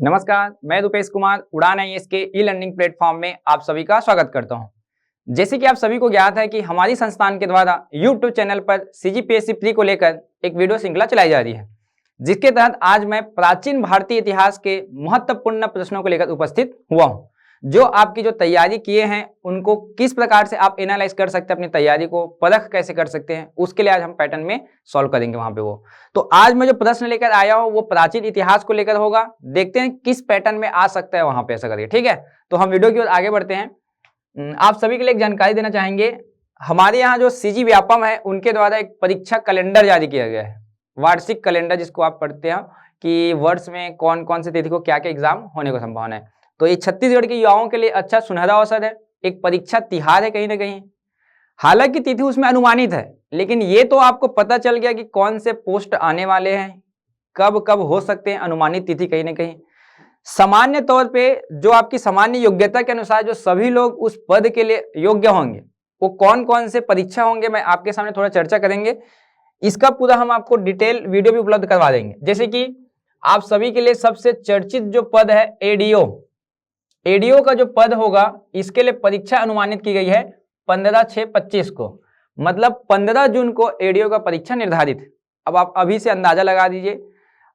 नमस्कार, मैं रुपेश कुमार उड़ान आईएएस के ई लर्निंग प्लेटफॉर्म में आप सभी का स्वागत करता हूं। जैसे कि आप सभी को ज्ञात है कि हमारी संस्थान के द्वारा YouTube चैनल पर सीजीपीएससी प्री को लेकर एक वीडियो श्रृंखला चलाई जा रही है, जिसके तहत आज मैं प्राचीन भारतीय इतिहास के महत्वपूर्ण प्रश्नों को लेकर उपस्थित हुआ हूं। जो आपकी जो तैयारी किए हैं उनको किस प्रकार से आप एनालाइज कर सकते हैं, अपनी तैयारी को परख कैसे कर सकते हैं, उसके लिए आज हम पैटर्न में सॉल्व करेंगे वहां पे वो। तो आज मैं जो प्रश्न लेकर आया हूं वो प्राचीन इतिहास को लेकर होगा। देखते हैं किस पैटर्न में आ सकता है वहां पे ऐसा करके। ठीक है, तो हम वीडियो की ओर आगे बढ़ते हैं। आप सभी के लिए एक जानकारी देना चाहेंगे, हमारे यहाँ जो सीजी व्यापम है उनके द्वारा एक परीक्षा कैलेंडर जारी किया गया है, वार्षिक कैलेंडर जिसको आप पढ़ते हैं कि वर्ष में कौन कौन से तिथि को क्या क्या एग्जाम होने को संभावना है। तो ये छत्तीसगढ़ के युवाओं के लिए अच्छा सुनहरा अवसर है, एक परीक्षा तिहार है कहीं ना कहीं। हालांकि तिथि उसमें अनुमानित है, लेकिन ये तो आपको पता चल गया कि कौन से पोस्ट आने वाले हैं, कब कब हो सकते हैं, अनुमानित तिथि कहीं ना कहीं। सामान्य तौर पे जो आपकी सामान्य योग्यता के अनुसार जो सभी लोग उस पद के लिए योग्य होंगे वो कौन कौन से परीक्षा होंगे, मैं आपके सामने थोड़ा चर्चा करेंगे। इसका पूरा हम आपको डिटेल वीडियो भी उपलब्ध करवा देंगे। जैसे कि आप सभी के लिए सबसे चर्चित जो पद है एडीओ का जो पद होगा, इसके लिए परीक्षा अनुमानित की गई है 15/6/25 को, मतलब 15 जून को एडीओ का परीक्षा निर्धारित है। अब आप अभी से अंदाजा लगा दीजिए,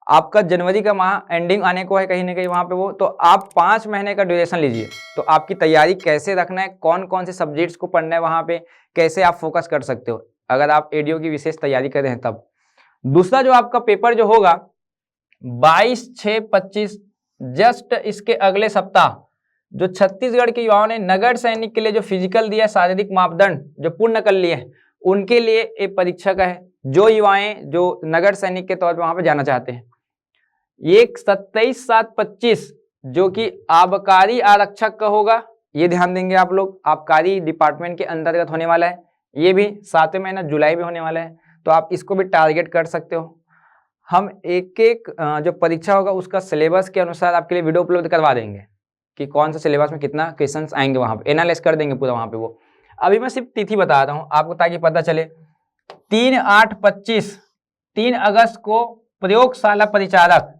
आपका जनवरी का माह एंडिंग आने को है कहीं ना कहीं वहां पे वो, तो आप 5 महीने का ड्यूरेशन लीजिए। तो आपकी तैयारी कैसे रखना है, कौन कौन से सब्जेक्ट्स को पढ़ना है वहां पे, कैसे आप फोकस कर सकते हो अगर आप एडीओ की विशेष तैयारी कर रहे हैं तब। दूसरा जो आपका पेपर जो होगा 22/6/25, जस्ट इसके अगले सप्ताह जो छत्तीसगढ़ के युवाओं ने नगर सैनिक के लिए जो फिजिकल दिया, शारीरिक मापदंड जो पूर्ण कर लिए हैं, उनके लिए एक परीक्षा का है। जो युवाएं जो नगर सैनिक के तौर पर वहां पे जाना चाहते हैं, एक 27/7/25 जो कि आबकारी आरक्षक का होगा, ये ध्यान देंगे आप लोग। आबकारी डिपार्टमेंट के अंतर्गत होने वाला है, ये भी 7वें महीना जुलाई में होने वाला है, तो आप इसको भी टारगेट कर सकते हो। हम एक एक जो परीक्षा होगा उसका सिलेबस के अनुसार आपके लिए वीडियो उपलब्ध करवा देंगे कि कौन सा सिलेबस में कितना क्वेश्चंस आएंगे, वहां पे एनालाइज कर देंगे पूरा वहां पे वो। अभी मैं सिर्फ तिथि बता रहा हूं आपको ताकि पता चले। 3/8/25, 3 अगस्त को प्रयोगशाला परिचारक,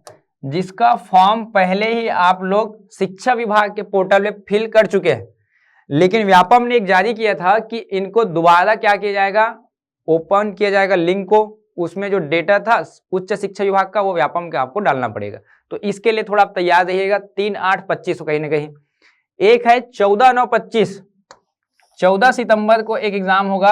जिसका फॉर्म पहले ही आप लोग शिक्षा विभाग के पोर्टल में फिल कर चुके हैं, लेकिन व्यापम ने एक जारी किया था कि इनको दोबारा क्या किया जाएगा, ओपन किया जाएगा लिंक को, उसमें जो डेटा था उच्च शिक्षा विभाग का वो व्यापम का आपको डालना पड़ेगा। तो इसके लिए थोड़ा आप तैयार रहिएगा। 3/8/25 कहीं ना कहीं। एक है 14/9/25, 14 सितंबर को एक एग्जाम होगा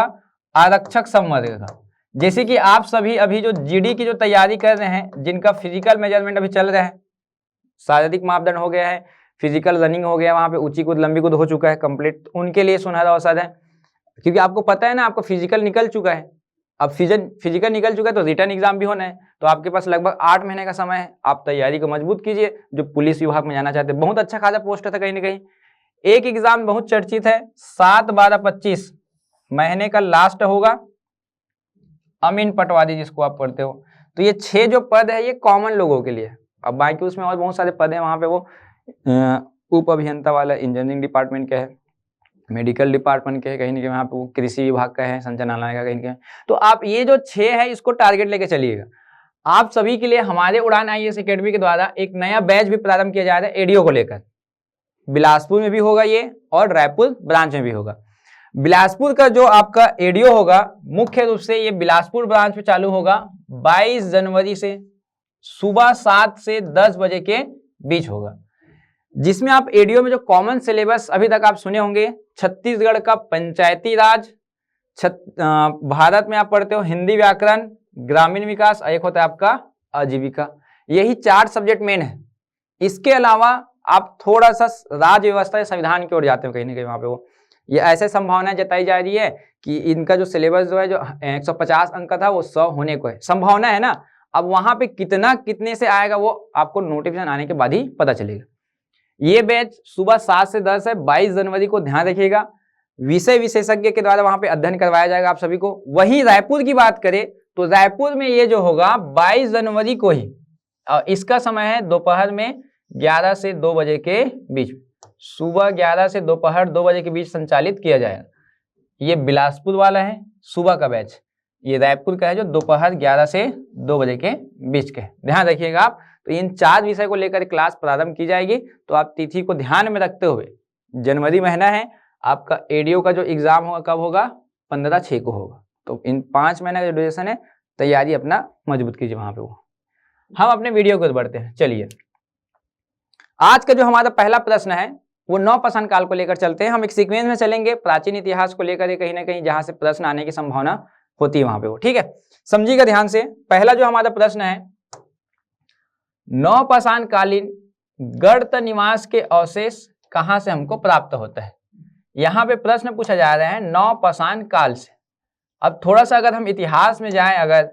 आरक्षक संवर्ग का। जैसे कि आप सभी अभी जो जीडी की जो तैयारी कर रहे हैं, जिनका फिजिकल मेजरमेंट अभी चल रहा है, शारीरिक मापदंड हो गया है, फिजिकल रनिंग हो गया, वहां पे ऊंची कूद लंबी कूद हो चुका है कंप्लीट, उनके लिए सुनहरा अवसर है। क्योंकि आपको पता है ना, आपका फिजिकल निकल चुका है, अब फिजिकल निकल चुका है तो रिटर्न एग्जाम भी होना है, तो आपके पास लगभग 8 महीने का समय है। आप तैयारी को मजबूत कीजिए। जो पुलिस विभाग में जाना चाहते हैं, बहुत अच्छा खासा पोस्ट था कहीं ना कहीं। एक एग्जाम बहुत चर्चित है 7/12/25, महीने का लास्ट होगा, अमीन पटवारी जिसको आप पढ़ते हो। तो ये 6 जो पद है ये कॉमन लोगों के लिए। अब बाकी उसमें और बहुत सारे पद हैं वहां पे, वो उप अभियंता वाला इंजीनियरिंग डिपार्टमेंट का है, मेडिकल डिपार्टमेंट के है कहीं ना कहीं, वहाँ पे वो कृषि विभाग का है, संचालनालय का कहीं कहीं। तो आप ये जो 6 है इसको टारगेट लेके चलिएगा। आप सभी के लिए हमारे उड़ान आईएएस एकेडमी के द्वारा एक नया बैच भी प्रारंभ किया जा रहा है एडीओ को लेकर। बिलासपुर में भी होगा ये और रायपुर ब्रांच में भी होगा। बिलासपुर का जो आपका एडीओ होगा मुख्य रूप से ये बिलासपुर ब्रांच में चालू होगा 22 जनवरी से सुबह 7 से 10 बजे के बीच होगा, जिसमें आप एडीओ में जो कॉमन सिलेबस अभी तक आप सुने होंगे, छत्तीसगढ़ का पंचायती राज, भारत में आप पढ़ते हो हिंदी व्याकरण, ग्रामीण विकास, एक होता है आपका आजीविका, यही 4 सब्जेक्ट मेन है। इसके अलावा आप थोड़ा सा राज्य व्यवस्था या संविधान की ओर जाते हो कहीं ना कहीं, वहां पे वो ये ऐसे संभावनाएं जताई जा रही है कि इनका जो सिलेबस जो है, जो 150 अंक का था वो 100 होने को है, संभावना है ना। अब वहां पे कितना कितने से आएगा वो आपको नोटिफिकेशन आने के बाद ही पता चलेगा। ये बैच सुबह 7 से 10 है, 22 जनवरी को, ध्यान रखिएगा। विषय विशेषज्ञ के द्वारा वहां पे अध्ययन करवाया जाएगा आप सभी को। वहीं रायपुर की बात करें तो रायपुर में ये जो होगा 22 जनवरी को ही, इसका समय है दोपहर में 11 से 2 बजे के बीच, सुबह 11 से दोपहर 2 बजे के बीच संचालित किया जाएगा। ये बिलासपुर वाला है सुबह का बैच, ये रायपुर का है जो दोपहर 11 से 2 बजे के बीच के, ध्यान रखिएगा आप। तो इन 4 विषय को लेकर क्लास प्रारंभ की जाएगी। तो आप तिथि को ध्यान में रखते हुए, जनवरी महीना है, आपका एडीओ का जो एग्जाम होगा कब होगा, 15/6 को होगा। तो इन 5 महीने का जो ड्यूरेशन है, तैयारी अपना मजबूत कीजिए वहां पे। वो हम अपने वीडियो को बढ़ते हैं। चलिए, आज का जो हमारा पहला प्रश्न है वो नवपाषाण काल को लेकर चलते हैं। हम एक सीक्वेंस में चलेंगे, प्राचीन इतिहास को लेकर कहीं ना कहीं जहां से प्रश्न आने की संभावना होती है वहां पे वो, ठीक है। समझिएगा ध्यान से। पहला जो हमारा प्रश्न है, नवपाषाण कालीन गर्त निवास के अवशेष कहां से हमको प्राप्त होता है। यहाँ पे प्रश्न पूछा जा रहा है नवपाषाण काल से। अब थोड़ा सा अगर हम इतिहास में जाएं अगर,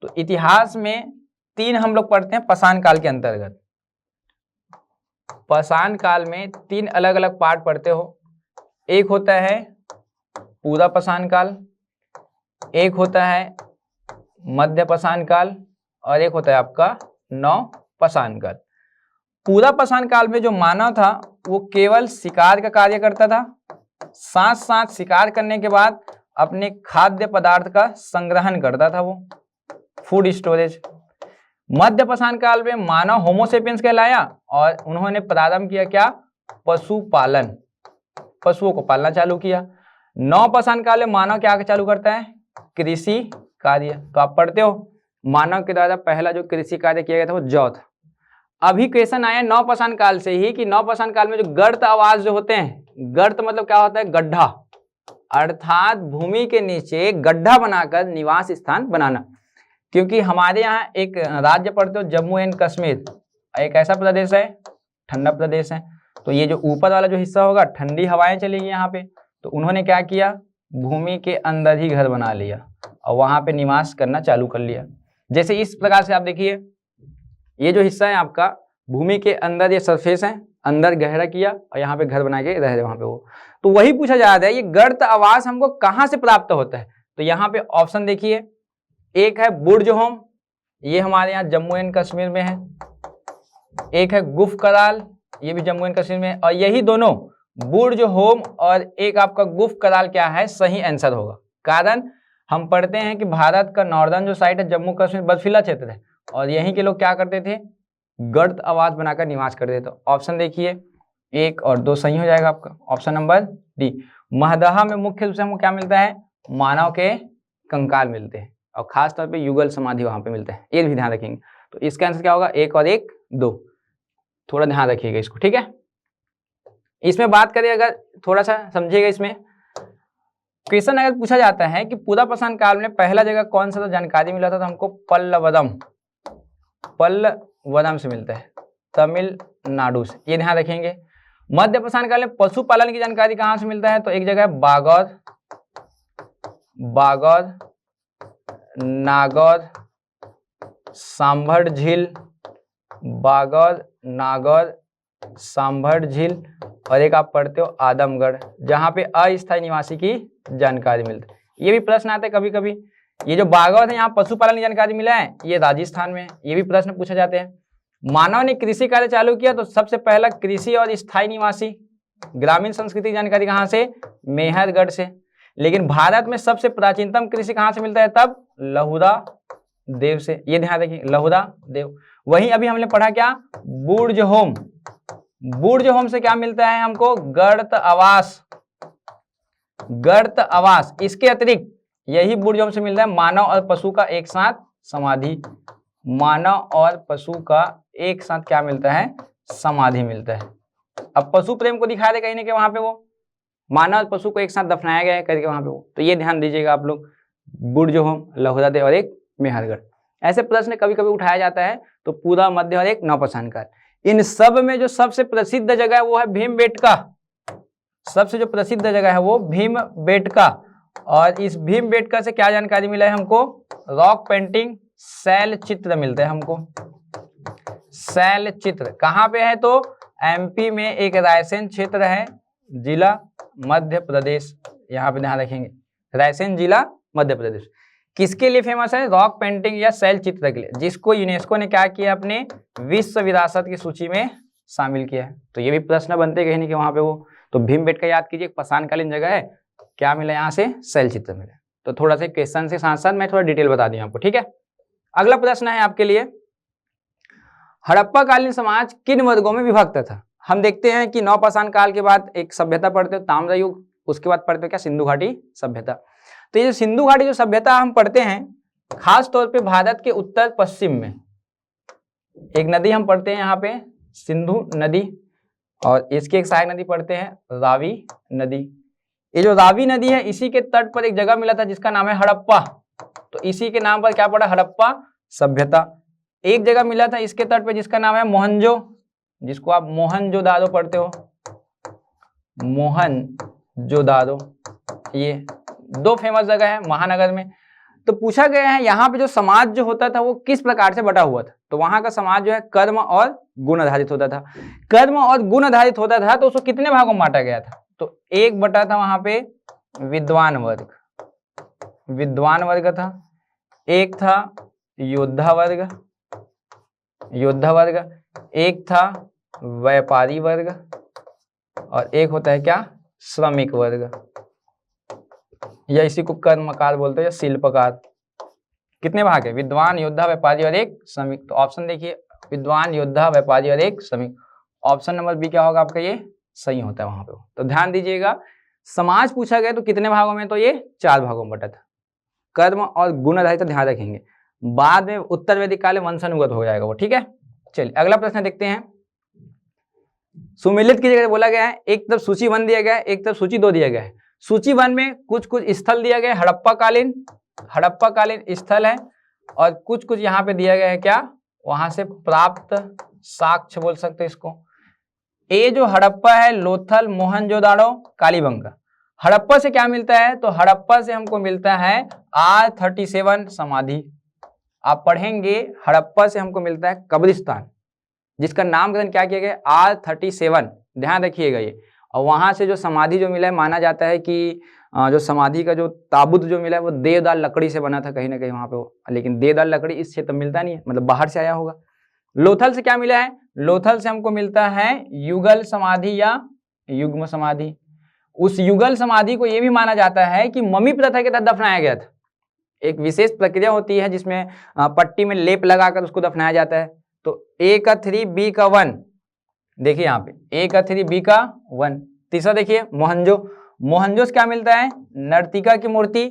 तो इतिहास में 3 हम लोग पढ़ते हैं पाषाण काल के अंतर्गत। पाषाण काल में 3 अलग अलग पार्ट पढ़ते हो। एक होता है पूरा पाषाण काल, एक होता है मध्य पाषाण काल, और एक होता है आपका नव पाषाण काल। पूरा पाषाण काल में जो मानव था वो केवल शिकार का कार्य करता था, साथ साथ शिकार करने के बाद अपने खाद्य पदार्थ का संग्रहण करता था, वो फूड स्टोरेज। मध्य पाषाण काल में मानव होमोसेपियंस कहलाया और उन्होंने प्रारंभ किया क्या, पशुपालन, पशुओं को पालना चालू किया। नव पाषाण काल में मानव क्या चालू करता है, कृषि कार्य। तो आप पढ़ते हो मानव के द्वारा पहला जो कृषि कार्य किया गया था वो जौ था। अभी क्वेश्चन आया नव पाषाण काल से ही कि नव पाषाण काल में जो गर्त आवास जो होते हैं, गर्त मतलब क्या होता है, गड्ढा, अर्थात भूमि के नीचे गड्ढा बनाकर निवास स्थान बनाना। क्योंकि हमारे यहाँ एक राज्य पढ़ते हो जम्मू एंड कश्मीर, एक ऐसा प्रदेश है, ठंडा प्रदेश है, तो ये जो ऊपर वाला जो हिस्सा होगा ठंडी हवाएं चलेगी यहाँ पे। तो उन्होंने क्या किया, भूमि के अंदर ही घर बना लिया और वहां पे निवास करना चालू कर लिया। जैसे इस प्रकार से आप देखिए, ये जो हिस्सा है आपका भूमि के अंदर, ये सरफेस है, अंदर गहरा किया और यहाँ पे घर बना के रह रहे वहां पे वो। तो वही पूछा जा रहा है ये गर्त आवास हमको कहाँ से प्राप्त होता है। तो यहाँ पे ऑप्शन देखिए, एक है बुर्ज होम, ये हमारे यहाँ जम्मू एंड कश्मीर में है। एक है गुफ कराल, ये भी जम्मू एंड कश्मीर में है। और यही दोनों बुर्ज होम और एक आपका गुफ कराल क्या है, सही आंसर होगा। कारण हम पढ़ते हैं कि भारत का नॉर्दर्न जो साइड है जम्मू कश्मीर बर्फीला क्षेत्र है और यहीं के लोग क्या करते थे, गर्त आवास बनाकर निवास करते थे। तो ऑप्शन देखिए 1 और 2 सही हो जाएगा आपका, ऑप्शन नंबर डी। महदहा में मुख्य रूप से हमको क्या मिलता है, मानव के कंकाल मिलते हैं और खास तौर पे युगल समाधि वहां पे मिलते हैं, ये भी ध्यान रखेंगे। तो इसका आंसर क्या होगा, 1 और 1 2, थोड़ा ध्यान रखिएगा इसको, ठीक है। इसमें बात करें अगर, थोड़ा सा समझिएगा इसमें, क्वेश्चन अगर पूछा जाता है कि पूरा पाषाण काल में पहला जगह कौन सा जानकारी मिला था, तो हमको पल्लवदम, पल्लवदम से मिलता है, तमिलनाडु से, ये ध्यान रखेंगे। मध्य पाषाण काल में पशुपालन की जानकारी कहाँ से मिलता है, तो एक जगह है बागौर, बागौर, नागौर, सांभर झील, बागौर, नागौर, सांभर झील, और एक आप पढ़ते हो आदमगढ़, जहां पे अस्थायी निवासी की जानकारी मिलती है। ये भी प्रश्न आता है कभी कभी, ये जो बागौर है यहाँ पशुपालन की जानकारी मिला है, ये राजस्थान में, ये भी प्रश्न पूछे जाते हैं। मानव ने कृषि कार्य चालू किया तो सबसे पहला कृषि और स्थायी निवासी ग्रामीण संस्कृति की जानकारी कहाँ से, मेहरगढ़ से। लेकिन भारत में सबसे प्राचीनतम कृषि कहाँ से मिलता है, तब लहुरा देव से, ये ध्यान रखिए, लहुरा देव। वहीं अभी हमने पढ़ा क्या, बुर्ज होम, बुर्ज होम से क्या मिलता है हमको, गर्त आवास, गर्त आवास। इसके अतिरिक्त यही बुर्ज होम से मिलता है मानव और पशु का एक साथ समाधि, मानव और पशु का एक साथ क्या मिलता है, समाधि मिलता है। अब पशु प्रेम को दिखा दे कहीं ना कहीं वहां पे वो, मानव और पशु को एक साथ दफनाया गया है करके वहां पे वो, तो ये ध्यान दीजिएगा आप लोग, बुर्ज होम, लहुरा देव और एक मेहरगढ़। ऐसे प्रश्न कभी कभी उठाया जाता है। तो पूरा, मध्य और एक नवपाषाण काल। इन सब में जो सबसे प्रसिद्ध जगह है वो है भीमबेटका, सबसे जो प्रसिद्ध जगह है वो भीमबेटका। और इस भीमबेटका से क्या जानकारी मिला है हमको, रॉक पेंटिंग, शैल चित्र मिलते हैं हमको, शैल चित्र। कहाँ पे है, तो एमपी में एक रायसेन क्षेत्र है, जिला मध्य प्रदेश, यहाँ पे ध्यान रखेंगे, रायसेन जिला मध्य प्रदेश। किसके लिए फेमस है, रॉक पेंटिंग या शैल चित्र के लिए, जिसको यूनेस्को ने क्या किया, अपने विश्व विरासत की सूची में शामिल किया है। तो ये भी प्रश्न बनते कहीं नहीं कि वहां पे वो, तो भीमबेटका याद कीजिए, पाषाणकालीन जगह है, क्या मिला यहाँ से, शैल चित्र मिला। तो थोड़ा सा क्वेश्चन से साथ साथ मैं थोड़ा डिटेल बता दूं आपको, ठीक है। अगला प्रश्न है आपके लिए, हड़प्पा कालीन समाज किन वर्गों में विभक्त था? हम देखते हैं कि नवपाषाण काल के बाद एक सभ्यता पढ़ते हो ताम्र युग, उसके बाद पढ़ते हो क्या? सिंधु घाटी सभ्यता। तो ये जो सिंधु घाटी जो सभ्यता हम पढ़ते हैं, खास तौर पे भारत के उत्तर पश्चिम में एक नदी हम पढ़ते हैं यहाँ पे, सिंधु नदी, और इसकी एक सहायक नदी पढ़ते हैं रावी नदी। ये जो रावी नदी है, इसी के तट पर एक जगह मिला था जिसका नाम है हड़प्पा, तो इसी के नाम पर क्या पड़ा? हड़प्पा सभ्यता। एक जगह मिला था इसके तट पर जिसका नाम है मोहनजो, जिसको आप मोहनजोदारो पढ़ते हो, मोहनजोदारो। ये दो फेमस जगह है महानगर में। तो पूछा गया है यहाँ पे जो समाज जो होता था वो किस प्रकार से बटा हुआ था? तो वहां का समाज जो है कर्म और गुण आधारित होता था। कर्म और गुण आधारित होता था तो उसको कितने भागों में बांटा गया था? तो एक बटा था वहां पे विद्वान वर्ग, विद्वान वर्ग था, एक था योद्धा वर्ग, योद्धा वर्ग, एक था व्यापारी वर्ग, और एक होता है क्या? श्रमिक वर्ग, या इसी को कर्मकार बोलते हैं या शिल्पकार। कितने भाग है? विद्वान, योद्धा, व्यापारी और एक श्रमिक। तो ऑप्शन देखिए, विद्वान, योद्धा, व्यापारी और एक श्रमिक। ऑप्शन नंबर बी क्या होगा आपका? ये सही होता है वहां पे। तो ध्यान दीजिएगा, समाज पूछा गया तो कितने भागों में? तो ये 4 भागों में बटा था। कर्म और गुण आधारित ध्यान रखेंगे, बाद में उत्तर वैदिक काल में वंशानुगत हो जाएगा वो, ठीक है। चलिए अगला प्रश्न देखते हैं। सुमेलित की जगह बोला गया है, एक तरफ सूची 1 दिया गया है, एक तरफ सूची 2 दिया गया है। सूची 1 में कुछ कुछ स्थल दिया गया है, हड़प्पा कालीन स्थल है, और कुछ कुछ यहाँ पे दिया गया है क्या? वहां से प्राप्त साक्ष्य बोल सकते हैं इसको। ये जो हड़प्पा है, लोथल, मोहनजोदाड़ो, कालीबंगा। हड़प्पा से क्या मिलता है? तो हड़प्पा से हमको मिलता है R37 समाधि। आप पढ़ेंगे हड़प्पा से हमको मिलता है कब्रिस्तान, जिसका नामकरण क्या किया गया? R37, ध्यान रखिएगा ये। और वहां से जो समाधि जो मिला है, माना जाता है कि जो समाधि का जो ताबूत जो मिला है वो देवदार लकड़ी से बना था कहीं ना कहीं वहां पे वो, लेकिन देवदार लकड़ी इस क्षेत्र में मिलता नहीं है, मतलब बाहर से आया होगा। लोथल से क्या मिला है? लोथल से हमको मिलता है युगल समाधि या युग्म समाधि। उस युगल समाधि को यह भी माना जाता है कि मम्मी प्रथा के तहत दफनाया गया था। एक विशेष प्रक्रिया होती है जिसमें पट्टी में लेप लगाकर उसको दफनाया जाता है। तो A का 3 B का 1, देखिए यहाँ पे A का 3 B का 1। तीसरा देखिए मोहनजो, मोहनजो से क्या मिलता है? नर्तिका की मूर्ति।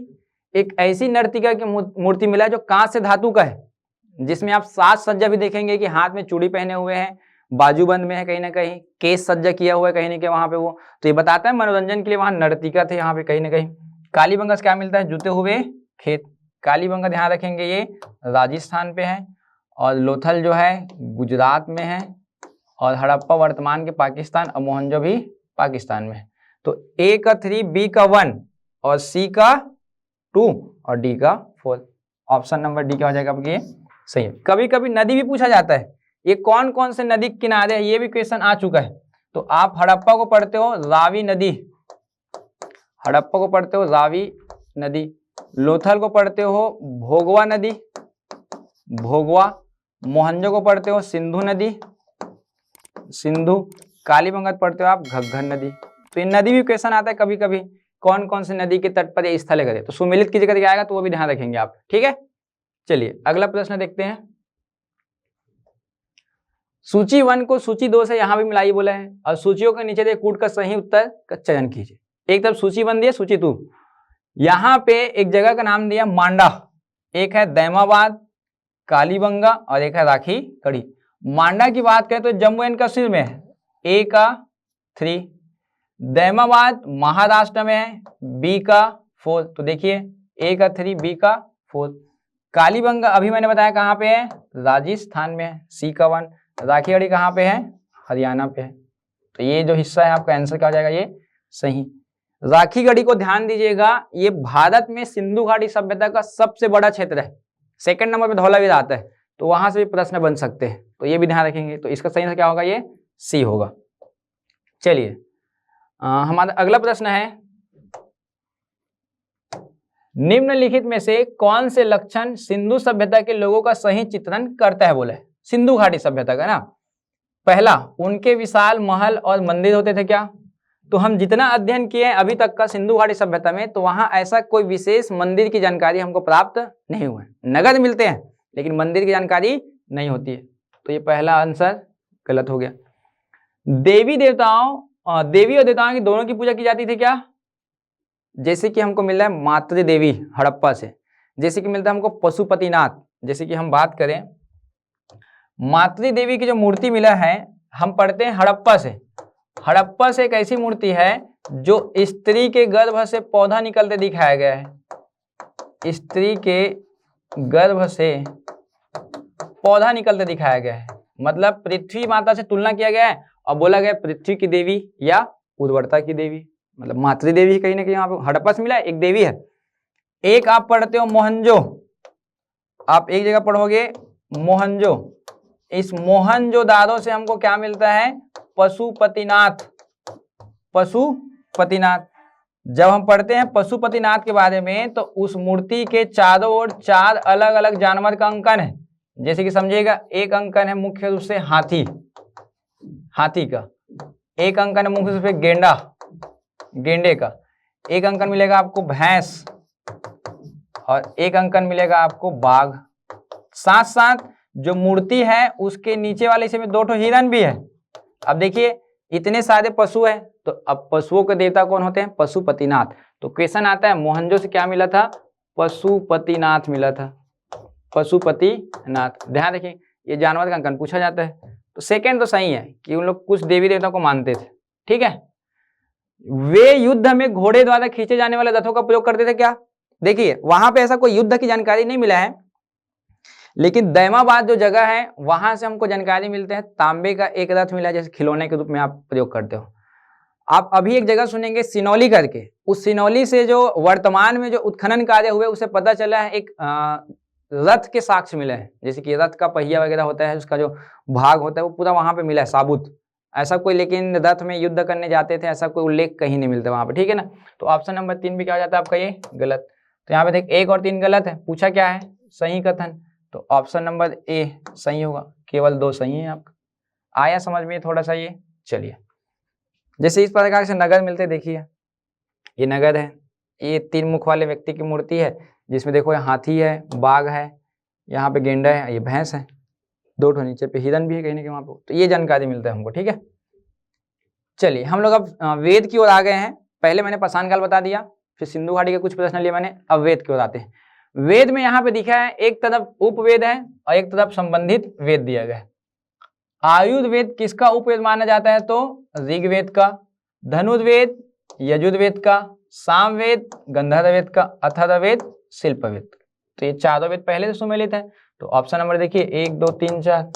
एक ऐसी नर्तिका की मूर्ति मिला है जो कांच से धातु का है, जिसमें आप साज सज्जा भी देखेंगे कि हाथ में चूड़ी पहने हुए हैं, बाजूबंद में है, कहीं ना कहीं केस सज्जा किया हुआ है कहीं ना कहीं वहां पे वो। तो ये बताता है मनोरंजन के लिए वहां नर्तिका थे यहाँ पे कहीं ना कहीं। कालीबंगा से क्या मिलता है? जुते हुए खेत। कालीबंगा ध्यान रखेंगे ये राजस्थान पे है, और लोथल जो है गुजरात में है, और हड़प्पा वर्तमान के पाकिस्तान, और मोहनजो भी पाकिस्तान में है। तो A का 3 B का 1 और C का 2 और D का 4। ऑप्शन नंबर डी क्या हो जाएगा आपके? सही है। कभी कभी नदी भी पूछा जाता है, ये कौन कौन से नदी के किनारे है, ये भी क्वेश्चन आ चुका है। तो आप हड़प्पा को पढ़ते हो रावी नदी, हड़प्पा को पढ़ते हो रावी नदी, लोथल को पढ़ते हो भोगवा नदी, भोगवा, मोहनजो को पढ़ते हो सिंधु नदी, सिंधु, कालीबंगा पढ़ते हो आप घग्घर नदी। तो ये नदी भी क्वेश्चन आता है कभी कभी, कौन कौन से नदी के तट पर ये स्थल है। तो सुमेलित की जगह आएगा तो वो भी ध्यान रखेंगे आप, ठीक है। चलिए अगला प्रश्न देखते हैं। सूची 1 को सूची 2 से यहां भी मिलाइए बोला है, और सूचियों के नीचे कूट कर सही उत्तर का चयन कीजिए। एक तरफ सूची 1 दिया, सूची 2। यहाँ पे एक जगह का नाम दिया मांडा, एक है दैमाबाद, कालीबंगा, और एक है राखी कड़ी। मांडा की बात करें तो जम्मू एंड कश्मीर में है, A का 3, दैमाबाद महाराष्ट्र में है, B का 4। तो देखिए A का 3 B का 4। कालीबंगा अभी मैंने बताया कहाँ पे है? राजस्थान में है, C का 1। राखीगढ़ी कहाँ पे है? हरियाणा पे है। तो ये जो हिस्सा है आपका आंसर क्या हो जाएगा? ये सही। राखीगढ़ी को ध्यान दीजिएगा, ये भारत में सिंधु घाटी सभ्यता का सबसे बड़ा क्षेत्र है। सेकंड नंबर पे धौलावीर आता है, तो वहां से भी प्रश्न बन सकते हैं, तो ये भी ध्यान रखेंगे। तो इसका सही आंसर क्या होगा? ये सी होगा। चलिए हमारा अगला प्रश्न है, निम्नलिखित में से कौन से लक्षण सिंधु सभ्यता के लोगों का सही चित्रण करता है? बोले सिंधु घाटी सभ्यता का ना। पहला, उनके विशाल महल और मंदिर होते थे क्या? तो हम जितना अध्ययन किए हैं अभी तक का सिंधु घाटी सभ्यता में, तो वहां ऐसा कोई विशेष मंदिर की जानकारी हमको प्राप्त नहीं हुआ है। नगर मिलते हैं लेकिन मंदिर की जानकारी नहीं होती है। तो ये पहला आंसर गलत हो गया। देवी और देवताओं की दोनों की पूजा की जाती थी क्या? जैसे कि हमको मिल रहा है मातृ देवी हड़प्पा से, जैसे कि मिलता है हमको पशुपतिनाथ। जैसे कि हम बात करें मातृ देवी की जो मूर्ति मिला है, हम पढ़ते हैं हड़प्पा से। हड़प्पा से एक ऐसी मूर्ति है जो स्त्री के गर्भ से पौधा निकलते दिखाया गया है। स्त्री के गर्भ से पौधा निकलते दिखाया गया है, मतलब पृथ्वी माता से तुलना किया गया है और बोला गया पृथ्वी की देवी या उर्वरता की देवी, मतलब मातृ देवी कहीं ना कहीं यहाँ पे हड़प्पा से मिला है, एक देवी है। एक आप पढ़ते हो मोहनजो, आप एक जगह पढ़ोगे मोहनजो, इस मोहनजोदारो से हमको क्या मिलता है? पशुपतिनाथ। पशुपतिनाथ जब हम पढ़ते हैं पशुपतिनाथ के बारे में तो उस मूर्ति के चारों ओर 4 अलग अलग जानवर का अंकन है। जैसे कि समझिएगा, एक अंकन है मुख्य रूप से हाथी का, एक अंकन है मुख्य रूप से गेंडे का, एक अंकन मिलेगा आपको भैंस और एक अंकन मिलेगा आपको बाघ। साथ साथ जो मूर्ति है उसके नीचे वाले हिस्से में 2 हिरन भी है। अब देखिए इतने सारे पशु है, तो अब पशुओं के देवता कौन होते हैं? पशुपतिनाथ। तो क्वेश्चन आता है मोहनजो से क्या मिला था? पशुपतिनाथ मिला था, पशुपतिनाथ। ध्यान रखिए ये जानवर का अंकन पूछा जाता है। तो सेकंड तो सही है कि उन लोग कुछ देवी देवताओं को मानते थे, ठीक है। वे युद्ध में घोड़े द्वारा खींचे जाने वाले रथों का प्रयोग करते थे क्या? देखिए वहां पे ऐसा कोई युद्ध की जानकारी नहीं मिला है, लेकिन दैमाबाद जो जगह है वहां से हमको जानकारी मिलते हैं तांबे का एक रथ मिला, जैसे खिलौने के रूप में आप प्रयोग करते हो। आप अभी एक जगह सुनेंगे सिनौली करके, उस सिनौली से जो वर्तमान में जो उत्खनन कार्य हुए उसे पता चला है एक रथ के साक्ष्य मिले हैं। जैसे कि रथ का पहिया वगैरह होता है, उसका जो भाग होता है वो पूरा वहां पे मिला है साबुत। ऐसा कोई लेकिन रथ में युद्ध करने जाते थे ऐसा कोई उल्लेख कहीं नहीं मिलता वहां पे, ठीक है ना। तो ऑप्शन नंबर 3 भी क्या हो जाता है आपका? ये गलत। तो यहाँ पे देख 1 और 3 गलत है। पूछा क्या है? सही कथन। तो ऑप्शन नंबर ए सही होगा, केवल 2 सही है आपका। आया समझ में थोड़ा सा ये? चलिए, जैसे इस प्रकार से नगर मिलते, देखिए ये नगर है, ये 3 मुख वाले व्यक्ति की मूर्ति है जिसमें देखो हाथी है, बाघ है, यहाँ पे गेंडा है, ये भैंस है, 2 नीचे पे हिरन भी है कहीं ना कहीं वहां पे। तो ये जानकारी मिलता है हमको, ठीक है। चलिए हम लोग अब वेद की ओर आ गए हैं। पहले मैंने पाषाण काल बता दिया, फिर सिंधु घाटी के कुछ प्रश्न लिए मैंने, अब वेद की ओर आते हैं। वेद में यहाँ पे दिखा है एक तरफ उपवेद है और एक तरफ संबंधित वेद दिया गया है। आयुर्वेद किसका उपवेद माना जाता है? तो ऋग्वेद का, धनुर्वेद यजुर्वेद का, सामवेद गंधर्ववेद का, अथर्ववेद शिल्पवेद। तो ये 4 वेद पहले से सुमेलित है। तो ऑप्शन नंबर देखिए 1 2 3 4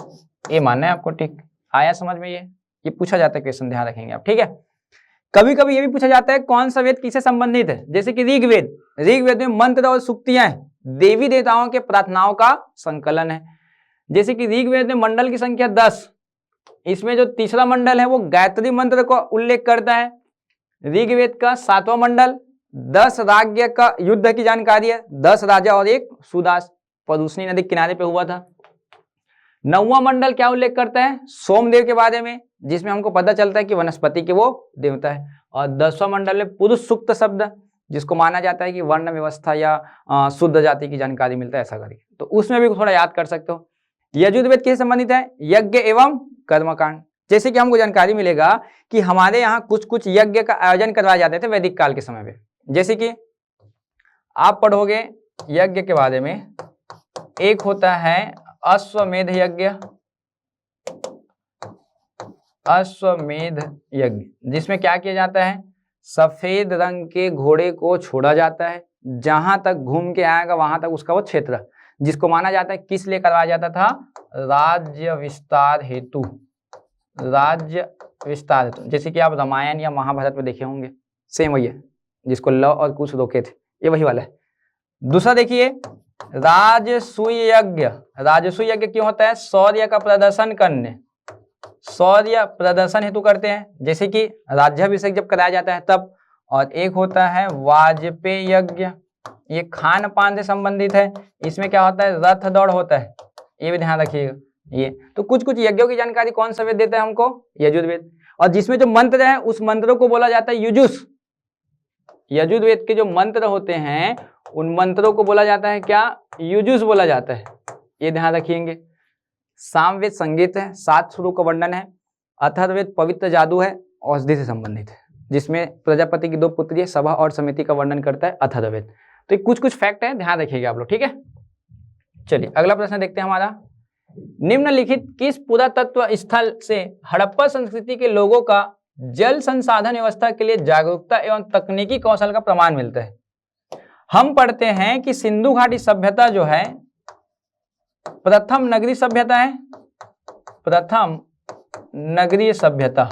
ये मानना है आपको, ठीक। आया समझ में? ये पूछा जाता है क्वेश्चन, ध्यान रखेंगे आप, ठीक है। कभी कभी ये भी पूछा जाता है कौन सा वेद किससे संबंधित है। जैसे कि ऋग्वेद में मंत्र और सूक्तियां देवी देवताओं के प्रार्थनाओं का संकलन है। जैसे कि ऋग्वेद में मंडल की संख्या 10, इसमें जो तीसरा मंडल है वो गायत्री मंत्र को उल्लेख करता है। ऋग्वेद का 7वां मंडल 10 राज्य का युद्ध की जानकारी है, 10 राजा और एक सुदास, पदुष्णी नदी किनारे पे हुआ था। 9वां मंडल क्या उल्लेख करता है? सोमदेव के बारे में, जिसमें हमको पता चलता है कि वनस्पति के वो देवता है। और 10वां मंडल में पुरुष सूक्त शब्द, जिसको माना जाता है कि वर्ण व्यवस्था या शुद्ध जाति की जानकारी मिलता है, ऐसा करके। तो उसमें भी थोड़ा याद कर सकते हो। यजुर्वेद किससे संबंधित है? यज्ञ एवं कर्मकांड। जैसे कि हमको जानकारी मिलेगा कि हमारे यहाँ कुछ कुछ यज्ञ का आयोजन करवाए जाते थे वैदिक काल के समय में। जैसे कि आप पढ़ोगे यज्ञ के बारे में, एक होता है अश्वमेध यज्ञ, अश्वमेध यज्ञ, जिसमें क्या किया जाता है? सफेद रंग के घोड़े को छोड़ा जाता है, जहां तक घूम के आएगा वहां तक उसका वो क्षेत्र, जिसको माना जाता है किस लिए करवाया जाता था? राज्य विस्तार हेतु, राज्य विस्तार हेतु। जैसे कि आप रामायण या महाभारत में देखे होंगे, सेम वही है, जिसको लव और कुश रोके थे, ये वही वाला है। दूसरा देखिए राजसूय यज्ञ। राजसूय यज्ञ क्यों होता है? शौर्य का प्रदर्शन करने, शौर्य प्रदर्शन हेतु करते हैं, जैसे कि राज्याभिषेक जब कराया जाता है तब। और एक होता है वाजपेय यज्ञ, ये खान पान से संबंधित है, इसमें क्या होता है? रथ दौड़ होता है, ये भी ध्यान रखिएगा। ये तो कुछ कुछ यज्ञों की जानकारी कौन सा वेद देता है हमको? यजुर्वेद। और जिसमें जो मंत्र है उस मंत्रों को बोला जाता है युजुष। यजुर्वेद के जो मंत्र होते हैं उन मंत्रों को बोला जाता है क्या? युजुष बोला जाता है, ये ध्यान रखिएंगे। सामवेद संगीत है, 7 सुरों का वर्णन है, अथर्ववेद पवित्र जादू है, औषधि से संबंधित है, जिसमें प्रजापति की 2 पुत्री सभा और समिति का वर्णन करता है अथर्ववेद। तो कुछ कुछ फैक्ट है, ध्यान रखिएगा आप लोग, ठीक है। चलिए अगला प्रश्न देखते हैं हमारा। निम्नलिखित किस पुरातत्व स्थल से हड़प्पा संस्कृति के लोगों का जल संसाधन व्यवस्था के लिए जागरूकता एवं तकनीकी कौशल का प्रमाण मिलता है? हम पढ़ते हैं कि सिंधु घाटी सभ्यता जो है प्रथम नगरीय सभ्यता है, प्रथम नगरीय सभ्यता।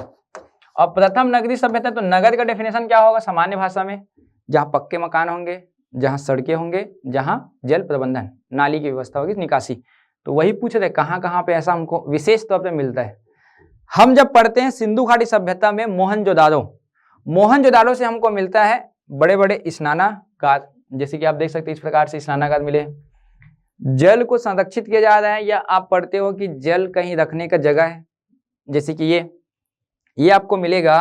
और प्रथम नगरीय सभ्यता, तो नगर का डेफिनेशन क्या होगा सामान्य भाषा में? जहां पक्के मकान होंगे, जहां सड़कें होंगे, जहां जल प्रबंधन, नाली की व्यवस्था होगी, निकासी। तो वही पूछ रहे कहां कहां पे ऐसा हमको विशेष तौर पे मिलता है। हम जब पढ़ते हैं सिंधु घाटी सभ्यता में मोहनजोदारो, मोहनजोदारो से हमको मिलता है बड़े बड़े स्नानागार, जैसे कि आप देख सकते हैं इस प्रकार से स्नानागार मिले। जल को संरक्षित किया जा रहा है, या आप पढ़ते हो कि जल कहीं रखने का जगह है, जैसे कि ये आपको मिलेगा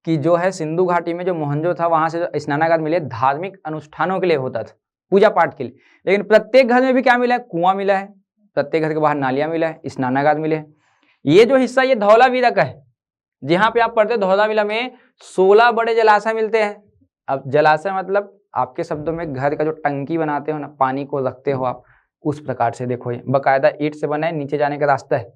कि जो है सिंधु घाटी में जो मोहनजो था वहां से जो स्नानागार मिले धार्मिक अनुष्ठानों के लिए होता था, पूजा पाठ के लिए। लेकिन प्रत्येक घर में भी क्या मिला है? कुआं मिला है, प्रत्येक घर के बाहर नालियां मिला है, स्नानागार मिले हैं। ये जो हिस्सा ये धौलावीरा का है, जहां पे आप पढ़ते हो धौलावीरा में 16 बड़े जलाशय मिलते हैं। अब जलाशय मतलब आपके शब्दों में घर का जो टंकी बनाते हो ना, पानी को रखते हो आप, उस प्रकार से देखो ये बकायदा ईंट से बना है, नीचे जाने का रास्ता है।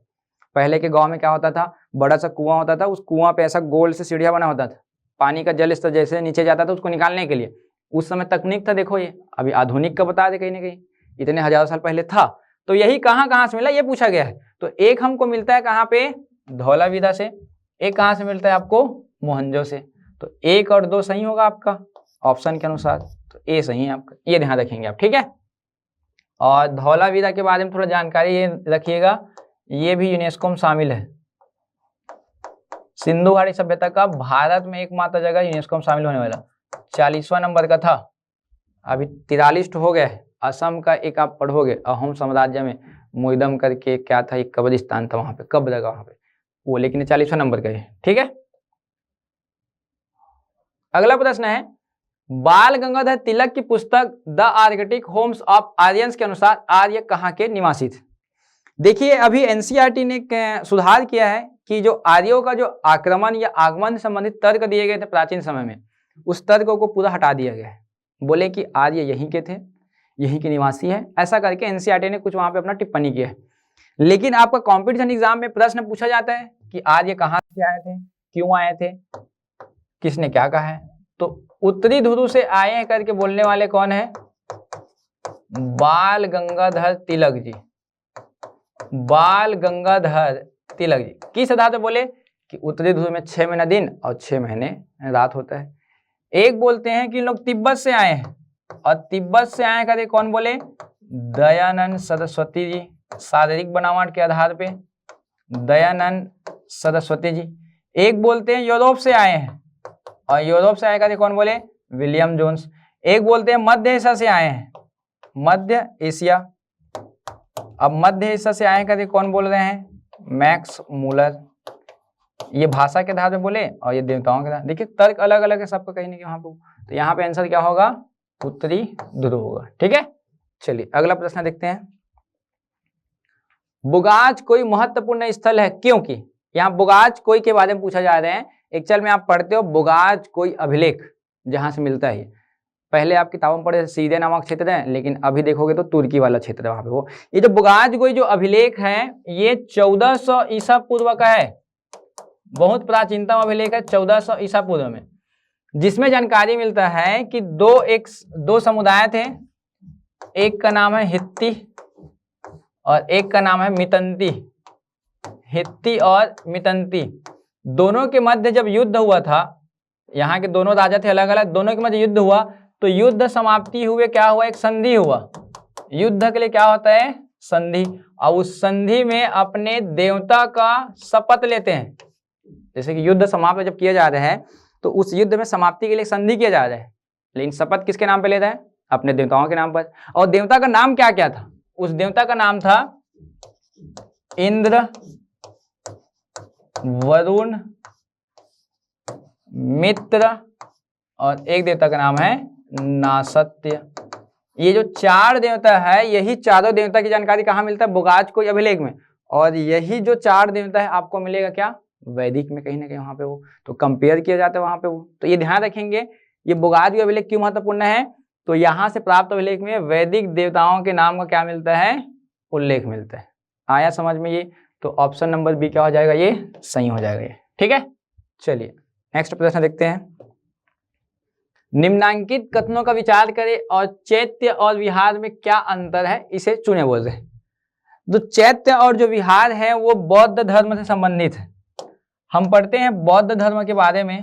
पहले के गांव में क्या होता था, बड़ा सा कुआं होता था, उस कुआं पे ऐसा गोल से सीढ़ियां बना होता था, पानी का जल स्तर जैसे नीचे जाता था उसको निकालने के लिए। उस समय तकनीक था, देखो ये अभी आधुनिक का बता दे कहीं ना कहीं, इतने हजारों साल पहले था। तो यही कहाँ से मिला ये पूछा गया है। तो एक हमको मिलता है कहाँ पे? धौलावीरा से। एक कहाँ से मिलता है आपको? मोहनजो से। तो 1 और 2 सही होगा आपका ऑप्शन के अनुसार, तो ए सही है आपका, ये ध्यान रखेंगे आप, ठीक है। और धौलावीरा के बारे में थोड़ा जानकारी ये रखिएगा, ये भी यूनेस्को में शामिल है। सिंधु घाटी सभ्यता का भारत में एकमात्र जगह यूनेस्को में शामिल होने वाला 40वां नंबर का था, अभी 43 हो गया है। असम का एक आप पढ़ोगे, अहोम साम्राज्य में मोइदम करके क्या था, एक कब्रिस्तान था वहां पे, कब्र लगा वहां पे वो, लेकिन 40वां नंबर का है, ठीक है। अगला प्रश्न है, बाल गंगाधर तिलक की पुस्तक the Arctic Holmes of Aryans के अनुसार आर्य कहाँ के निवासी थे? देखिए अभी एनसीईआरटी ने सुधार किया है कि जो आर्यों का जो आक्रमण या आगमन से संबंधित तर्क दिए गए थे प्राचीन समय में, उस तर्कों को पूरा हटा दिया गया है। बोले कि आर्य यहीं के थे, यहीं के निवासी है, ऐसा करके एनसीईआरटी ने कुछ वहां पे अपना टिप्पणी किया है। लेकिन आपका कॉम्पिटिशन एग्जाम में प्रश्न पूछा जाता है कि आर्य कहाँ से आए थे, क्यों आए थे, किसने क्या कहा है? तो उत्तरी ध्रुव से आए हैं करके बोलने वाले कौन है? बाल गंगाधर तिलक जी। बाल गंगाधर तिलक जी किस आधार पर बोले कि उत्तरी ध्रुव में 6 महीना दिन और 6 महीने रात होता है। एक बोलते हैं कि लोग तिब्बत से आए हैं, और तिब्बत से आए करके कौन बोले? दयानंद सरस्वती जी, शारीरिक बनावट के आधार पे दयानंद सरस्वती जी। एक बोलते हैं यूरोप से आए हैं, और यूरोप से आए करके कौन बोले? William Jones. एक बोलते हैं मध्य एशिया से आए हैं, मध्य एशिया। अब मध्य एशिया से आए करके कौन बोल रहे हैं? Max Muller. ये भाषा के आधार पे बोले और ये देवताओं के आधार। देखिए तर्क अलग अलग है सबका कहीं ना कहीं वहां पे। तो यहाँ पे आंसर क्या होगा? उत्तरी ध्रुव होगा, ठीक है। चलिए अगला प्रश्न देखते हैं। बुगाज कोई महत्वपूर्ण स्थल है क्योंकि, यहाँ बुगाज कोई के बारे में पूछा जा रहे हैं। एक्चुअल में आप पढ़ते हो बुगाज कोई अभिलेख जहां से मिलता है। पहले आप किताबों में पढ़े सीरिया नामक क्षेत्र है, लेकिन अभी देखोगे तो तुर्की वाला क्षेत्र है वहां पे। वो ये जो बुगाज कोई जो अभिलेख है ये 1400 ईसा पूर्व का है, बहुत प्राचीनतम अभिलेख है 1400 ईसा पूर्व में, जिसमें जानकारी मिलता है कि दो समुदाय थे, एक का नाम है हित्ती और एक का नाम है मितंती। हित्ती और मितंती दोनों के मध्य जब युद्ध हुआ था, यहाँ के दोनों राजा थे अलग अलग, दोनों के मध्य युद्ध हुआ तो युद्ध समाप्ति हुए क्या हुआ? एक संधि हुआ। युद्ध के लिए क्या होता है? संधि। और उस संधि में अपने देवता का शपथ लेते हैं। जैसे कि युद्ध समाप्त जब किया जा रहा है तो उस युद्ध में समाप्ति के लिए संधि किया जा रहा है, लेकिन शपथ किसके नाम पे लेता है? अपने देवताओं के नाम पर। और देवता का नाम क्या क्या था? उस देवता का नाम था इंद्र, वरुण, मित्र और एक देवता का नाम है नासत्य। ये जो 4 देवता है, यही चारों देवता की जानकारी कहाँ मिलता है? बुगाज कोई अभिलेख में। और यही जो 4 देवता है आपको मिलेगा क्या, वैदिक में कहीं ना कहीं वहां पे वो तो कंपेयर किया जाता है वहां पे वो। तो ये ध्यान रखेंगे, ये बुगादि अभिलेख क्यों महत्वपूर्ण है, तो यहाँ से प्राप्त अभिलेख में वैदिक देवताओं के नाम का क्या मिलता है, उल्लेख मिलता है। आया समझ में ये, तो ऑप्शन नंबर बी क्या हो जाएगा, ये सही हो जाएगा ये, ठीक है। चलिए नेक्स्ट प्रश्न देखते हैं। निम्नांकित कथनों का विचार करें और चैत्य और विहार में क्या अंतर है, इसे चुने बोल रहे हैं। तो चैत्य और जो विहार है वो बौद्ध धर्म से संबंधित है। हम पढ़ते हैं बौद्ध धर्म के बारे में,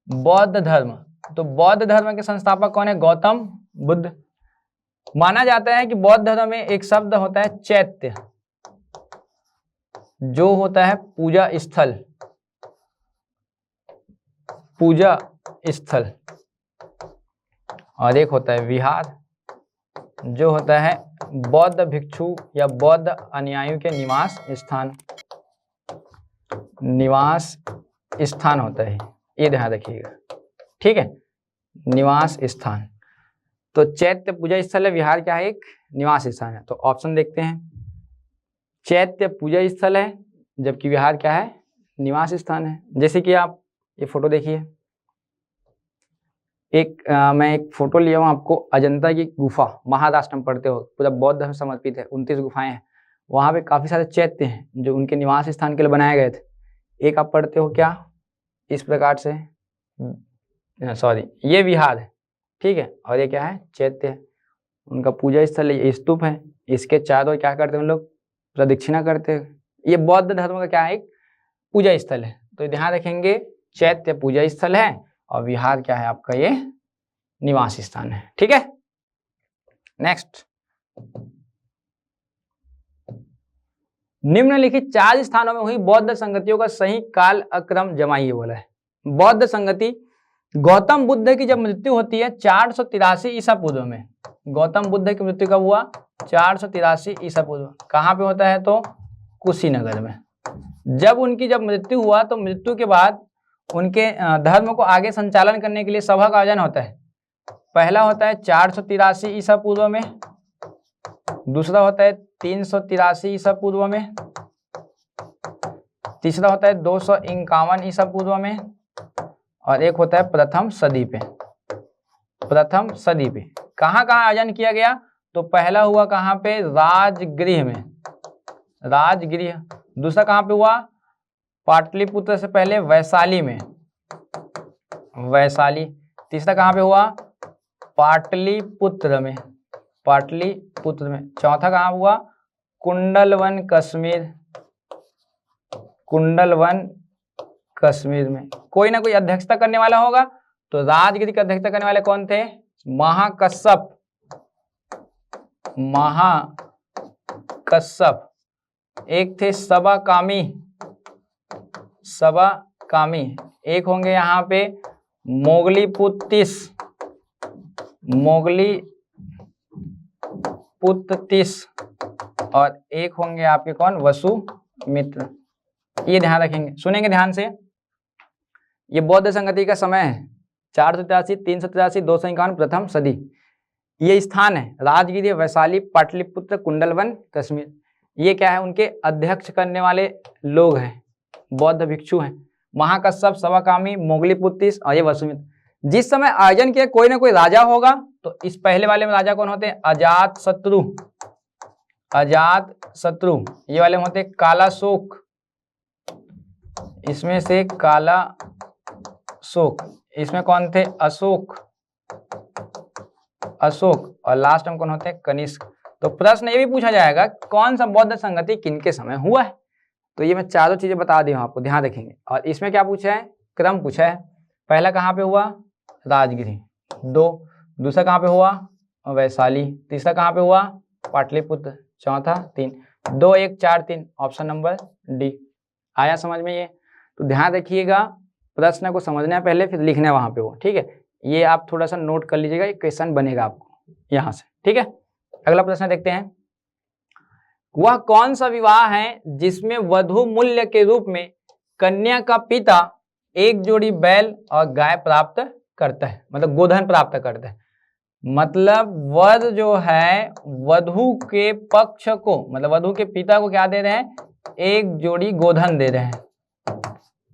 बौद्ध धर्म, तो बौद्ध धर्म के संस्थापक कौन है, गौतम बुद्ध। माना जाता है कि बौद्ध धर्म में एक शब्द होता है चैत्य, जो होता है पूजा स्थल, पूजा स्थल, और एक होता है विहार, जो होता है बौद्ध भिक्षु या बौद्ध अनुयायियों के निवास स्थान, निवास स्थान होता है, ये ध्यान रखिएगा, ठीक है, निवास स्थान। तो चैत्य पूजा स्थल है, विहार क्या है, एक निवास स्थान है। तो ऑप्शन देखते हैं, चैत्य पूजा स्थल है जबकि विहार क्या है, निवास स्थान है। जैसे कि आप ये फोटो देखिए, मैं एक फोटो लिया हूँ आपको, अजंता की गुफा, महाराष्ट्र में पढ़ते हो, पूरा बौद्ध धर्म समर्पित है, 29 गुफाएं हैं, वहाँ पे काफी सारे चैत्य हैं जो उनके निवास स्थान के लिए बनाए गए थे। एक आप पढ़ते हो क्या, इस प्रकार से, सॉरी ये विहार है, ठीक है, और ये क्या है, चैत्य है, उनका पूजा स्थल है, ये स्तूप है, इसके चारों क्या करते हैं उन लोग, प्रदक्षिणा करते हैं। ये बौद्ध धर्म का क्या है, एक पूजा स्थल है। तो ध्यान रखेंगे, चैत्य पूजा स्थल है और विहार क्या है आपका, ये निवास स्थान है, ठीक है। नेक्स्ट, निम्नलिखित 4 स्थानों में हुई बौद्ध संगतियों का सही काल अक्रम जमाइए बोला है। बौद्ध संगति, गौतम बुद्ध की जब मृत्यु होती है 483 ईसा पूर्व में, गौतम बुद्ध की मृत्यु कब हुआ, 483 ईसा पूर्व, कहाँ पे होता है, तो कुशीनगर में। जब उनकी जब मृत्यु हुआ तो मृत्यु के बाद उनके धर्म को आगे संचालन करने के लिए सभा का आयोजन होता है। पहला होता है 483 ईसा पूर्व में, दूसरा होता है 383 ईसा पूर्व में, तीसरा होता है 251 ईसा पूर्व में, और एक होता है प्रथम सदी पे। प्रथम सदी पे कहाँ कहाँ आयोजन किया गया, तो पहला हुआ कहाँ पे, राजगृह में, राजगृह। दूसरा कहाँ पे हुआ, पाटलिपुत्र से पहले वैशाली में, वैशाली। तीसरा कहाँ पे हुआ, पाटलिपुत्र में, पाटलिपुत्र में। चौथा कहाँ हुआ, कुंडलवन कश्मीर, कुंडलवन कश्मीर में। कोई ना कोई अध्यक्षता करने वाला होगा, तो राजगिरी की अध्यक्षता करने वाले कौन थे, महाकश्यप, महाकश्यप। एक थे सबाकामी, सबाकामी। एक होंगे यहाँ पे मोगलीपुत्तिस, मोगलीपुत्तिस, और एक होंगे आपके कौन, वसुमित्र। ये ध्यान रखेंगे, सुनेंगे ध्यान से। ये बौद्ध संगति का समय है 483, 383, 251 प्रथम सदी। ये स्थान है राजगिरी, वैशाली, पाटलिपुत्र, कुंडलवन, कश्मीर। ये क्या है, उनके अध्यक्ष करने वाले लोग हैं, बौद्ध भिक्षु हैं, महाकश्यप, सबाकामी, मोगलीपुत्तिस और ये वसुमित्र। जिस समय आयोजन किया कोई ना कोई राजा होगा, तो इस पहले वाले में राजा कौन होते हैं, अजात शत्रु, अजात शत्रु। ये वाले होते हैं कालाशोक, इसमें से काला शोक। इसमें कौन थे, अशोक, अशोक। और लास्ट में कौन होते हैं, कनिष्क। तो प्रश्न ये भी पूछा जाएगा कौन सा बौद्ध संगति किनके समय हुआ है। तो ये मैं चारों चीजें बता दी हूँ आपको, ध्यान रखेंगे। और इसमें क्या पूछा है, क्रम पूछा है। पहला कहाँ पे हुआ, राजगिरी, 2। दूसरा कहाँ पे हुआ, वैशाली। तीसरा कहाँ पे हुआ, पाटलिपुत्र। चौथा 3, 2, 1, 4, 3, ऑप्शन नंबर डी। आया समझ में ये। तो ध्यान रखिएगा, प्रश्न को समझना है पहले, फिर लिखना है वहां पे वो, ठीक है। ये आप थोड़ा सा नोट कर लीजिएगा, ये क्वेश्चन बनेगा आपको यहाँ से, ठीक है। अगला प्रश्न देखते हैं। वह कौन सा विवाह है जिसमें वधु मूल्य के रूप में कन्या का पिता एक जोड़ी बैल और गाय प्राप्त करता है, मतलब गोधन प्राप्त करता है। मतलब वर जो है वधु के पक्ष को, मतलब वधु के पिता को क्या दे रहे हैं, एक जोड़ी गोधन दे रहे हैं,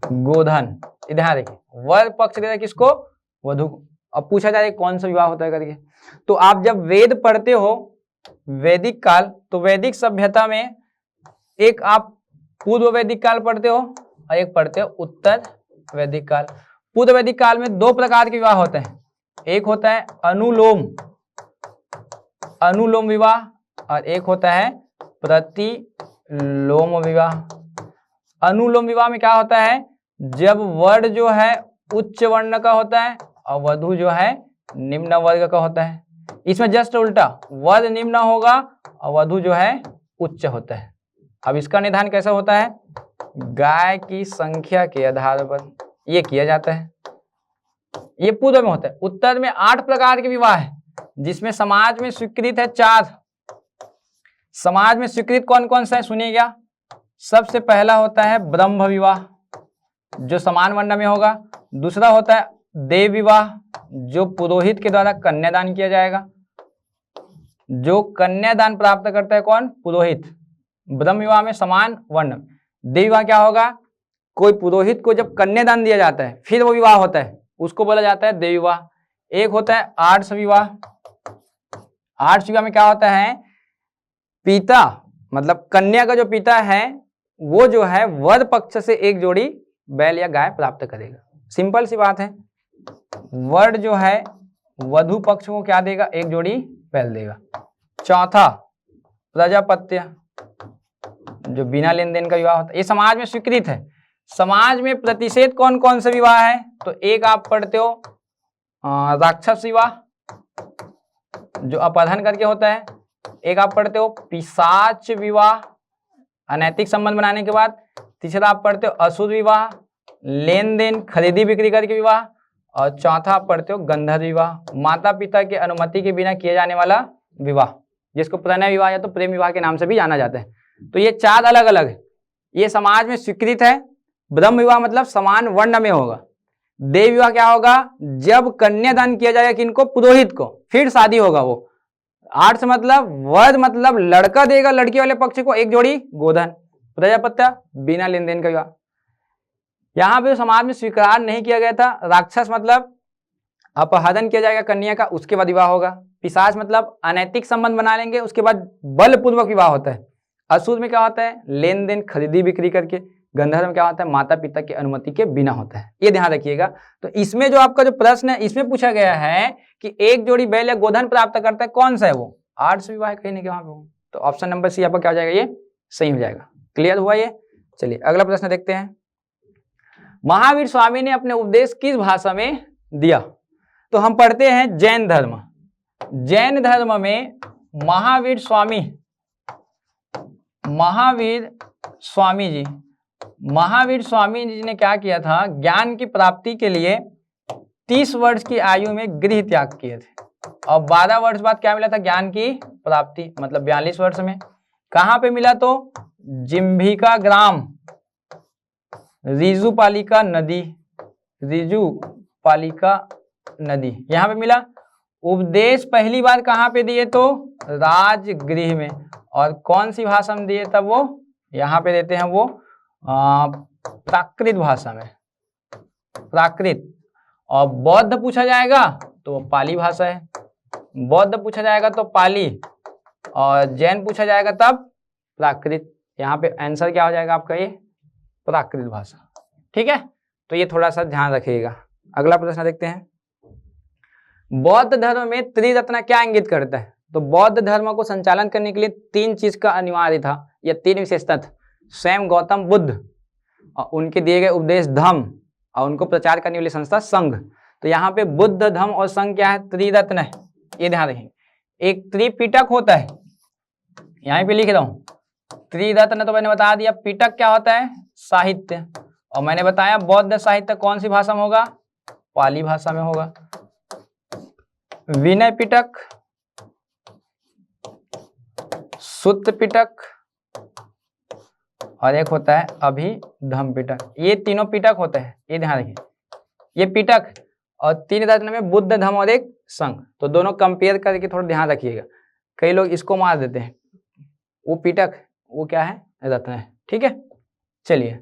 गोधन। ध्यान देखिए, वर पक्ष दे रहा है किसको, वधु को। अब पूछा जाए कौन सा विवाह होता है करके, तो आप जब वेद पढ़ते हो वैदिक काल, तो वैदिक सभ्यता में एक आप पूर्व वैदिक काल पढ़ते हो और एक पढ़ते हो उत्तर वैदिक काल। पूर्व वैदिक काल में दो प्रकार के विवाह होते हैं, एक होता है अनुलोम विवाह और एक होता है प्रतिलोम विवाह। अनुलोम विवाह में क्या होता है, जब वर जो है उच्च वर्ण का होता है और वधु जो है निम्न वर्ग का होता है। इसमें जस्ट उल्टा, वर निम्न होगा और वधु जो है उच्च होता है। अब इसका निदान कैसा होता है, गाय की संख्या के आधार पर ये किया जाता है। ये पूर्व में होता है। उत्तर में 8 प्रकार के विवाह है, जिसमें समाज में स्वीकृत है 4। समाज में स्वीकृत कौन कौन सा है सुनिएगा। सबसे पहला होता है ब्रह्म विवाह, जो समान वर्ण में होगा। दूसरा होता है देव विवाह, जो पुरोहित के द्वारा कन्यादान किया जाएगा। जो कन्यादान प्राप्त करता है कौन, पुरोहित। ब्रह्म विवाह में समान वर्ण। देव विवाह क्या होगा, कोई पुरोहित को जब कन्यादान दिया जाता है फिर वो विवाह होता है, उसको बोला जाता है देव विवाह। एक होता है आर्ष विवाह। आर्ष विवाह में क्या होता है, पिता मतलब कन्या का जो पिता है वो जो है वर पक्ष से एक जोड़ी बैल या गाय प्राप्त करेगा। सिंपल सी बात है, वर जो है वधु पक्ष को क्या देगा, एक जोड़ी बैल देगा। चौथा प्रजापत्य, जो बिना लेन देन का विवाह होता है, ये समाज में स्वीकृत है। समाज में प्रतिषेध कौन कौन से विवाह है, तो एक आप पढ़ते हो राक्षस विवाह, जो अपहरण करके होता है। एक आप पढ़ते हो पिशाच विवाह, अनैतिक संबंध बनाने के बाद। तीसरा आप पढ़ते हो असुर विवाह, लेन देन खरीदी बिक्री करके विवाह। और चौथा आप पढ़ते हो गंधर्व विवाह, माता पिता की अनुमति के बिना किया जाने वाला विवाह, जिसको प्रणय विवाह या तो प्रेम विवाह के नाम से भी जाना जाता है। तो ये 4 अलग अलग है, ये समाज में स्वीकृत है। ब्रह्म विवाह मतलब समान वर्ण में होगा। देव विवाह क्या होगा, जब कन्यादान किया जाएगा किनको, पुरोहित को, फिर शादी होगा वो। आर्ष मतलब वर मतलब लड़का देगा लड़की वाले पक्ष को एक जोड़ी गोधन। प्रजापत्य बिना लेन देन का विवाह। यहाँ पे समाज में स्वीकार नहीं किया गया था। राक्षस मतलब अपहरण किया जाएगा कन्या का, उसके बाद विवाह होगा। पिशाच मतलब अनैतिक संबंध बना लेंगे, उसके बाद बलपूर्वक विवाह होता है। असुर में क्या होता है, लेन देन खरीदी बिक्री करके। गंधर्व में क्या होता है, माता पिता की अनुमति के बिना होता है। ये ध्यान रखिएगा। तो इसमें जो आपका जो प्रश्न है इसमें पूछा गया है कि एक जोड़ी बैल या गोधन प्राप्त करता है, कौन सा है वो, आर्ष विवाह है कहीं ना कहीं। तो ऑप्शन नंबर सी आपका क्या हो जाएगा, ये सही हो जाएगा। क्लियर हुआ ये। चलिए अगला प्रश्न देखते हैं। महावीर स्वामी ने अपने उपदेश किस भाषा में दिया, तो हम पढ़ते हैं जैन धर्म। जैन धर्म में महावीर स्वामी जी ने क्या किया था, ज्ञान की प्राप्ति के लिए 30 वर्ष की आयु में गृह त्याग किए थे और 12 वर्ष बाद क्या मिला था, ज्ञान की प्राप्ति, मतलब 42 वर्ष में। कहां पे मिला, तो जिम्भिका ग्राम, रिजुपालिका नदी यहां पे मिला। उपदेश पहली बार कहां पे दिए, तो राजगृह में। और कौन सी भाषा में दिए तब, वो यहाँ पे देते हैं वो प्राकृत भाषा में, प्राकृत। और बौद्ध पूछा जाएगा तो पाली भाषा है। बौद्ध पूछा जाएगा तो पाली, और जैन पूछा जाएगा तब प्राकृत। यहाँ पे आंसर क्या हो जाएगा आपका, ये प्राकृत भाषा। ठीक है, तो ये थोड़ा सा ध्यान रखिएगा। अगला प्रश्न देखते हैं। बौद्ध धर्म में त्रिरत्न क्या इंगित करता है, तो बौद्ध धर्म को संचालन करने के लिए 3 चीज का अनिवार्य था, या 3 विशेषता था। स्वयं गौतम बुद्ध और उनके दिए गए उपदेश धम्म और उनको प्रचार करने वाली संस्था संघ। तो यहाँ पे बुद्ध धम्म और संघ क्या है, त्रिरत्न है। ये ध्यान रखेंगे। एक त्रिपिटक होता है, यहीं पे लिख रहा हूं त्रिरत्न, तो मैंने बता दिया। पिटक क्या होता है, साहित्य। और मैंने बताया बौद्ध साहित्य कौन सी भाषा में होगा, पाली भाषा में होगा। विनय पिटक, सुत्त पिटक और एक होता है अभिधम्म पिटक। ये तीनों पिटक होते हैं, ये ध्यान रखिए। ये पिटक और 3 रत्न में बुद्ध धम्म और एक संघ, तो दोनों कंपेयर करके थोड़ा ध्यान रखिएगा। कई लोग इसको मार देते हैं, वो पीटक, वो क्या है, रत्न है। ठीक है, चलिए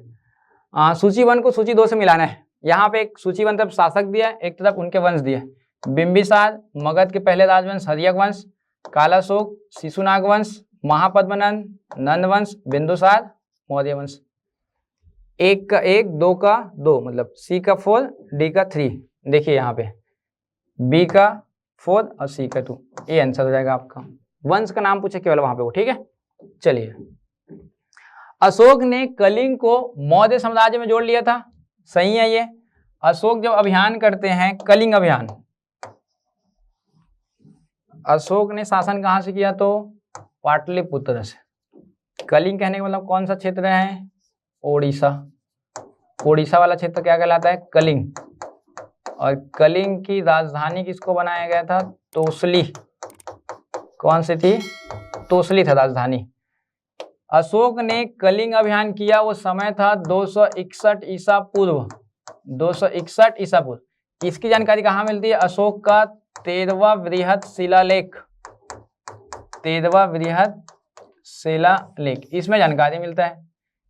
सूची 1 को सूची 2 से मिलाना है। यहाँ पे एक सूची 1 तरफ शासक दिया है, एक तरफ उनके वंश दिए, बिंबिसार, मगध के पहले राजवंश हर्यक वंश, कालाशोक, शिशुनाग वंश, महापद्मनंद, नंद वंश, बिंदुसार, मौर्य वंश। 1 का 1, 2 का 2, मतलब C का 4, D का 3। देखिए यहाँ पे B का 4 और C का 2, ये आंसर हो जाएगा आपका। वंश का नाम पूछे केवल वहां पे वो। ठीक है, चलिए अशोक ने कलिंग को मौर्य साम्राज्य में जोड़ लिया था, सही है ये। अशोक जब अभियान करते हैं, कलिंग अभियान, अशोक ने शासन कहां से किया, तो पाटलिपुत्र से। कलिंग कहने का मतलब कौन सा क्षेत्र है, ओडिशा। ओडिशा वाला क्षेत्र क्या कहलाता है, कलिंग। और कलिंग की राजधानी किसको बनाया गया था, तोसली। कौन सी थी, तोसली था राजधानी। अशोक ने कलिंग अभियान किया, वो समय था 261 ईसा पूर्व। 261 ईसा पूर्व। इसकी जानकारी कहाँ मिलती है, अशोक का 13वां बृहद शिलालेख। 13वां बृहद शिलालेख, इसमें जानकारी मिलता है।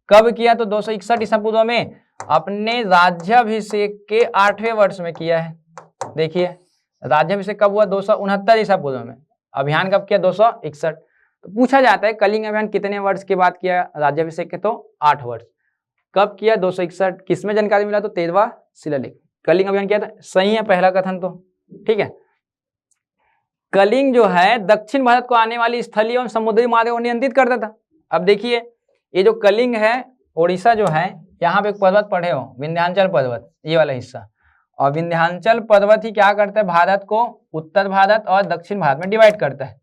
कब किया, तो 261 ईसा पूर्व में, अपने राज्याभिषेक के 8वें वर्ष में किया है। देखिए राज्याभिषेक कब हुआ, 269 ईसा पूर्व में। अभियान कब किया, 261। तो पूछा जाता है कलिंग अभियान कितने वर्ष के बाद किया राज्याभिषेक के, तो 8 वर्ष। कब किया, 261। किसमें जानकारी मिला, तो 13वां शिलालेख। कलिंग अभियान किया था, सही है पहला कथन तो। ठीक है, कलिंग जो है दक्षिण भारत को आने वाली स्थलीय एवं समुद्री मार्गों को नियंत्रित करता था। अब देखिए ये जो कलिंग है, ओडिशा जो है, यहाँ पे एक पर्वत पढ़े हो, विंध्याचल पर्वत, ये वाला हिस्सा। और विंध्याचल पर्वत ही क्या करता है, भारत को उत्तर भारत और दक्षिण भारत में डिवाइड करता है।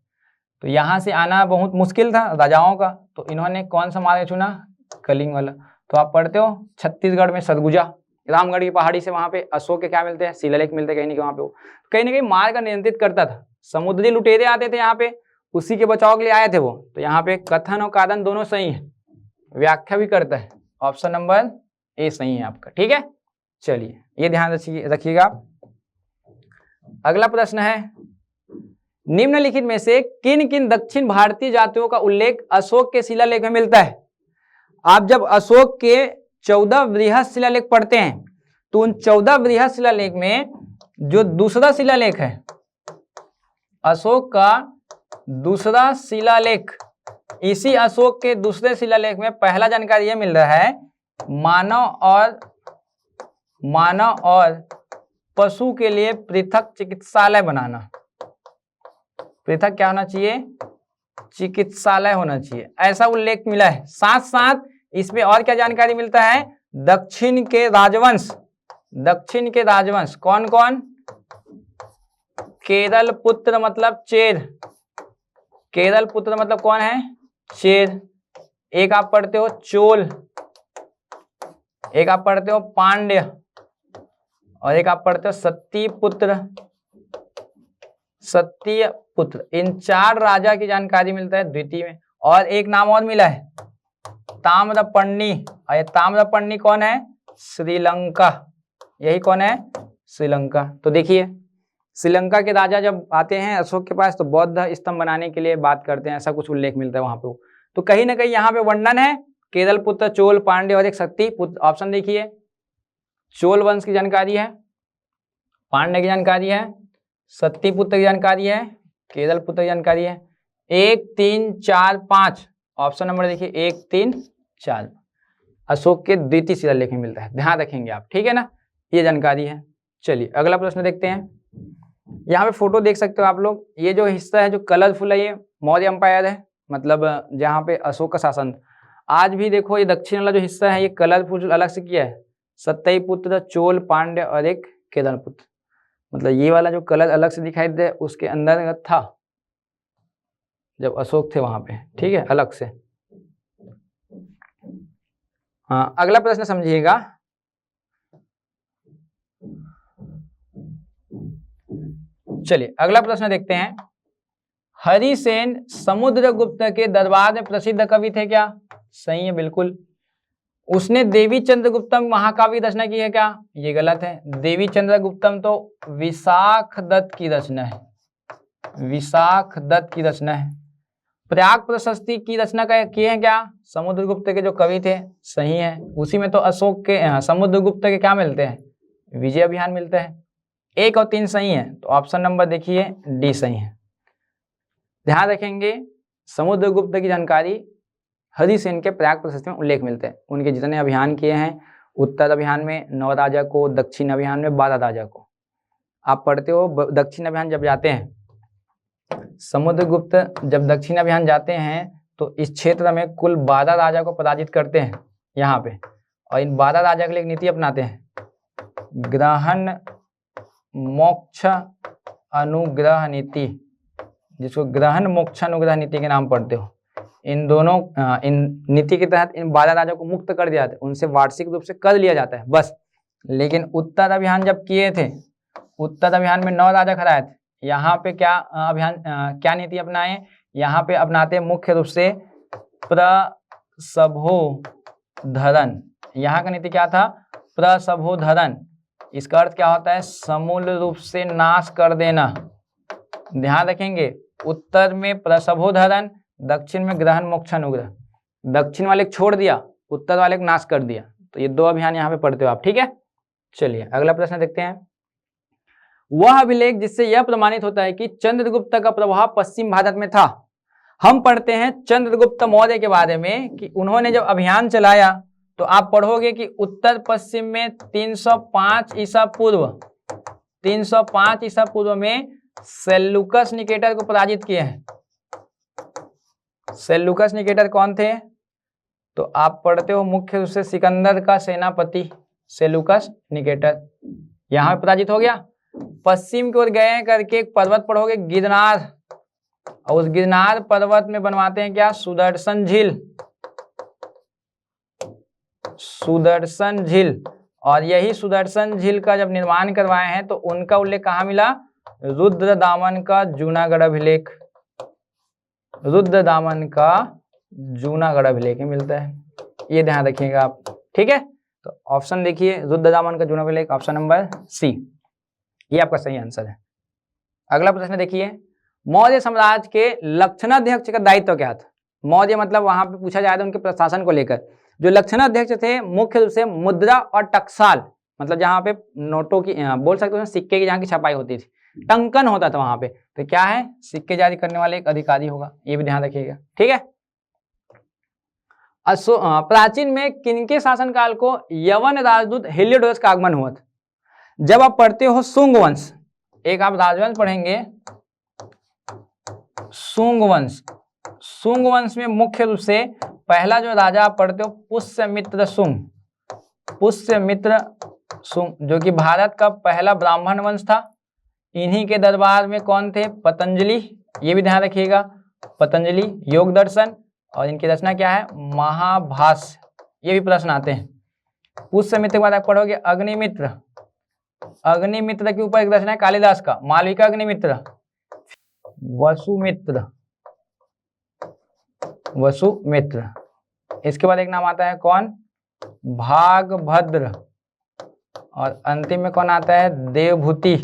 तो यहाँ से आना बहुत मुश्किल था राजाओं का, तो इन्होंने कौन सा मार्ग चुना, कलिंग वाला। तो आप पढ़ते हो छत्तीसगढ़ में सरगुजा, रामगढ़ की पहाड़ी से वहां पे अशोक के क्या मिलते हैं, शिलालेख मिलते हैं कहीं ना कहीं। वहां पे वो कहीं ना कहीं मार्ग का नियंत्रित करता था। समुद्री लुटेरे आते थे यहाँ पे, उसी के बचाव के लिए आए थे वो। तो यहाँ पे कथन और कारण दोनों सही है, व्याख्या भी करता है। ऑप्शन नंबर ए सही है आपका। ठीक है, चलिए ये ध्यान रखिएगा। अगला प्रश्न है, निम्नलिखित में से किन किन दक्षिण भारतीय जातियों का उल्लेख अशोक के शिलालेख में मिलता है। आप जब अशोक के 14 बृहद शिलालेख पढ़ते हैं, तो उन 14 बृहद शिलालेख में जो दूसरा शिलालेख है, अशोक का दूसरा शिलालेख, इसी अशोक के दूसरे शिलालेख में पहला जानकारी यह मिल रहा है, मानव और पशु के लिए पृथक चिकित्सालय बनाना। पृथक क्या होना चाहिए, चिकित्सालय होना चाहिए, ऐसा उल्लेख मिला है। साथ साथ इसमें और क्या जानकारी मिलता है, दक्षिण के राजवंश, दक्षिण के राजवंश कौन कौन, केरल पुत्र मतलब चेर, केरल पुत्र मतलब कौन है, चेर। एक आप पढ़ते हो चोल, एक आप पढ़ते हो पांड्य, और एक आप पढ़ते हो सत्यपुत्र, सत्यपुत्र। इन 4 राजा की जानकारी मिलता है द्वितीय में। और एक नाम और मिला है, ताम्रपर्णी। और ये ताम्रपर्णी कौन है, श्रीलंका। यही कौन है, श्रीलंका। तो देखिए श्रीलंका के राजा जब आते हैं अशोक के पास, तो बौद्ध स्तंभ बनाने के लिए बात करते हैं, ऐसा कुछ उल्लेख मिलता है वहां पे। तो कहीं ना कहीं यहाँ पे वर्णन है, केरल पुत्र, चोल, पांड्य और एक सत्यपुत्र। ऑप्शन देखिए, चोल वंश की जानकारी है, पांड्य की जानकारी है, सत्यपुत्र की जानकारी है, केरल पुत्र की जानकारी है। 1 3 4 5 ऑप्शन नंबर देखिए 1 3 4 अशोक के द्वितीय शिलालेख में मिलता है, ध्यान रखेंगे आप। ठीक है ना, ये जानकारी है। चलिए अगला प्रश्न देखते हैं। यहाँ पे फोटो देख सकते हो आप लोग, ये जो हिस्सा है जो कलरफुल है, ये मौर्य अंपायर है, मतलब जहाँ पे अशोक का शासन। आज भी देखो ये दक्षिण वाला जो हिस्सा है, ये कलरफुल अलग से किया है, सत्यपुत्र, चोल, पांड्य और एक केरल पुत्र। मतलब ये वाला जो कलर अलग से दिखाई दे, उसके अंदर था जब अशोक थे वहां पे। ठीक है, अलग से। हाँ, अगला प्रश्न समझिएगा। चलिए अगला प्रश्न देखते हैं। हरिसेन समुद्रगुप्त के दरबार में प्रसिद्ध कवि थे क्या? सही है, बिल्कुल। उसने देवी चंद्रगुप्तम महाकाव्य की रचना की है क्या? ये गलत है। देवी चंद्रगुप्तम तो विशाख दत्त की रचना है, विशाख दत्त की रचना है। प्रयाग प्रशस्ति की रचना किए हैं क्या? समुद्रगुप्त के जो कवि थे, सही है। उसी में तो अशोक के समुद्रगुप्त के क्या मिलते हैं? विजय अभियान मिलते हैं। 1 और 3 सही है, तो ऑप्शन नंबर देखिए डी सही है। ध्यान रखेंगे, समुद्रगुप्त की जानकारी हरिसेन के प्रयाग प्रशस्ति में उल्लेख मिलते हैं। उनके जितने अभियान किए हैं, उत्तर अभियान में 9 राजा को, दक्षिण अभियान में 12 राजा को। आप पढ़ते हो दक्षिण अभियान जब जाते हैं, समुद्रगुप्त जब दक्षिण अभियान जाते हैं तो इस क्षेत्र में कुल 12 राजा को पराजित करते हैं यहाँ पे, और इन 12 राजा के लिए एक नीति अपनाते हैं, ग्रहण मोक्ष अनुग्रह नीति, जिसको ग्रहण मोक्ष अनुग्रह नीति के नाम पढ़ते हो। इन दोनों इन नीति के तहत इन 12 राजा को मुक्त कर दिया जाता है, उनसे वार्षिक रूप से कर लिया जाता है बस। लेकिन उत्तर अभियान जब किए थे, उत्तर अभियान में 9 राजा खड़ाए थे। यहाँ पे क्या क्या नीति अपनाए? यहाँ पे अपनाते मुख्य रूप से प्रसभोधरण। यहाँ का नीति क्या था? प्रसभोधरण। इसका अर्थ क्या होता है? समूल रूप से नाश कर देना। ध्यान रखेंगे, उत्तर में प्रसभोधरण, दक्षिण में ग्रहण मोक्ष अनुग्रह। दक्षिण वाले को छोड़ दिया, उत्तर वाले को नाश कर दिया। तो ये 2 अभियान यहाँ पे पढ़ते हो आप, ठीक है। चलिए अगला प्रश्न देखते हैं। वह अभिलेख जिससे यह प्रमाणित होता है कि चंद्रगुप्त का प्रभाव पश्चिम भारत में था। हम पढ़ते हैं चंद्रगुप्त मौर्य के बारे में कि उन्होंने जब अभियान चलाया तो आप पढ़ोगे कि उत्तर पश्चिम में 305 ईसा पूर्व, 305 ईसा पूर्व में सेल्यूकस निकेटर को पराजित किए हैं। सेल्यूकस निकेटर कौन थे? तो आप पढ़ते हो मुख्य रूप से सिकंदर का सेनापति सेल्यूकस निकेटर। यहां पराजित हो गया। पश्चिम की ओर गए करके एक पर्वत पढ़ोगे गिरनार, और उस गिरनार पर्वत में बनवाते हैं क्या? सुदर्शन झील, सुदर्शन झील। और यही सुदर्शन झील का जब निर्माण करवाए हैं तो उनका उल्लेख कहाँ मिला? रुद्रदामन का जूनागढ़ अभिलेख, रुद्रदामन का जूनागढ़ अभिलेख में मिलता है। ये ध्यान रखिएगा आप, ठीक है। तो ऑप्शन देखिए, रुद्रदामन का जूनागढ़ अभिलेख, ऑप्शन नंबर सी, ये आपका सही आंसर है। अगला प्रश्न देखिए, मौर्य साम्राज्य के लक्षणाध्यक्ष का दायित्व क्या था? मौर्य मतलब वहां पे पूछा जाए तो उनके प्रशासन को लेकर जो लक्षणाध्यक्ष थे, मुख्य रूप से मुद्रा और टकसाल, मतलब जहां पे नोटों की बोल सकते हो सिक्के की जहाँ की छपाई होती थी, टंकन होता था वहां पे, तो क्या है? सिक्के जारी करने वाले एक अधिकारी होगा, ये भी ध्यान रखिएगा, ठीक है। प्राचीन में किनके शासनकाल को यवन राजदूत हेलियोडोरस का आगमन हुआ था? जब आप पढ़ते हो शुंग वंश, एक आप राजवंश पढ़ेंगे शुंग वंश। शुंग वंश में मुख्य रूप से पहला जो राजा आप पढ़ते हो पुष्यमित्र शुंग, पुष्यमित्र शुंग, जो कि भारत का पहला ब्राह्मण वंश था। इन्हीं के दरबार में कौन थे? पतंजलि, ये भी ध्यान रखिएगा, पतंजलि योग दर्शन, और इनकी रचना क्या है? महाभाष्य। ये भी प्रश्न आते हैं। पुष्यमित्र के बाद आप पढ़ोगे अग्निमित्र, अग्निमित्र के ऊपर एक रचना है कालिदास का, मालविका अग्निमित्र। वसुमित्र, वसुमित्र। इसके बाद एक नाम आता है कौन? भागभद्र, और अंतिम में कौन आता है? देवभूति,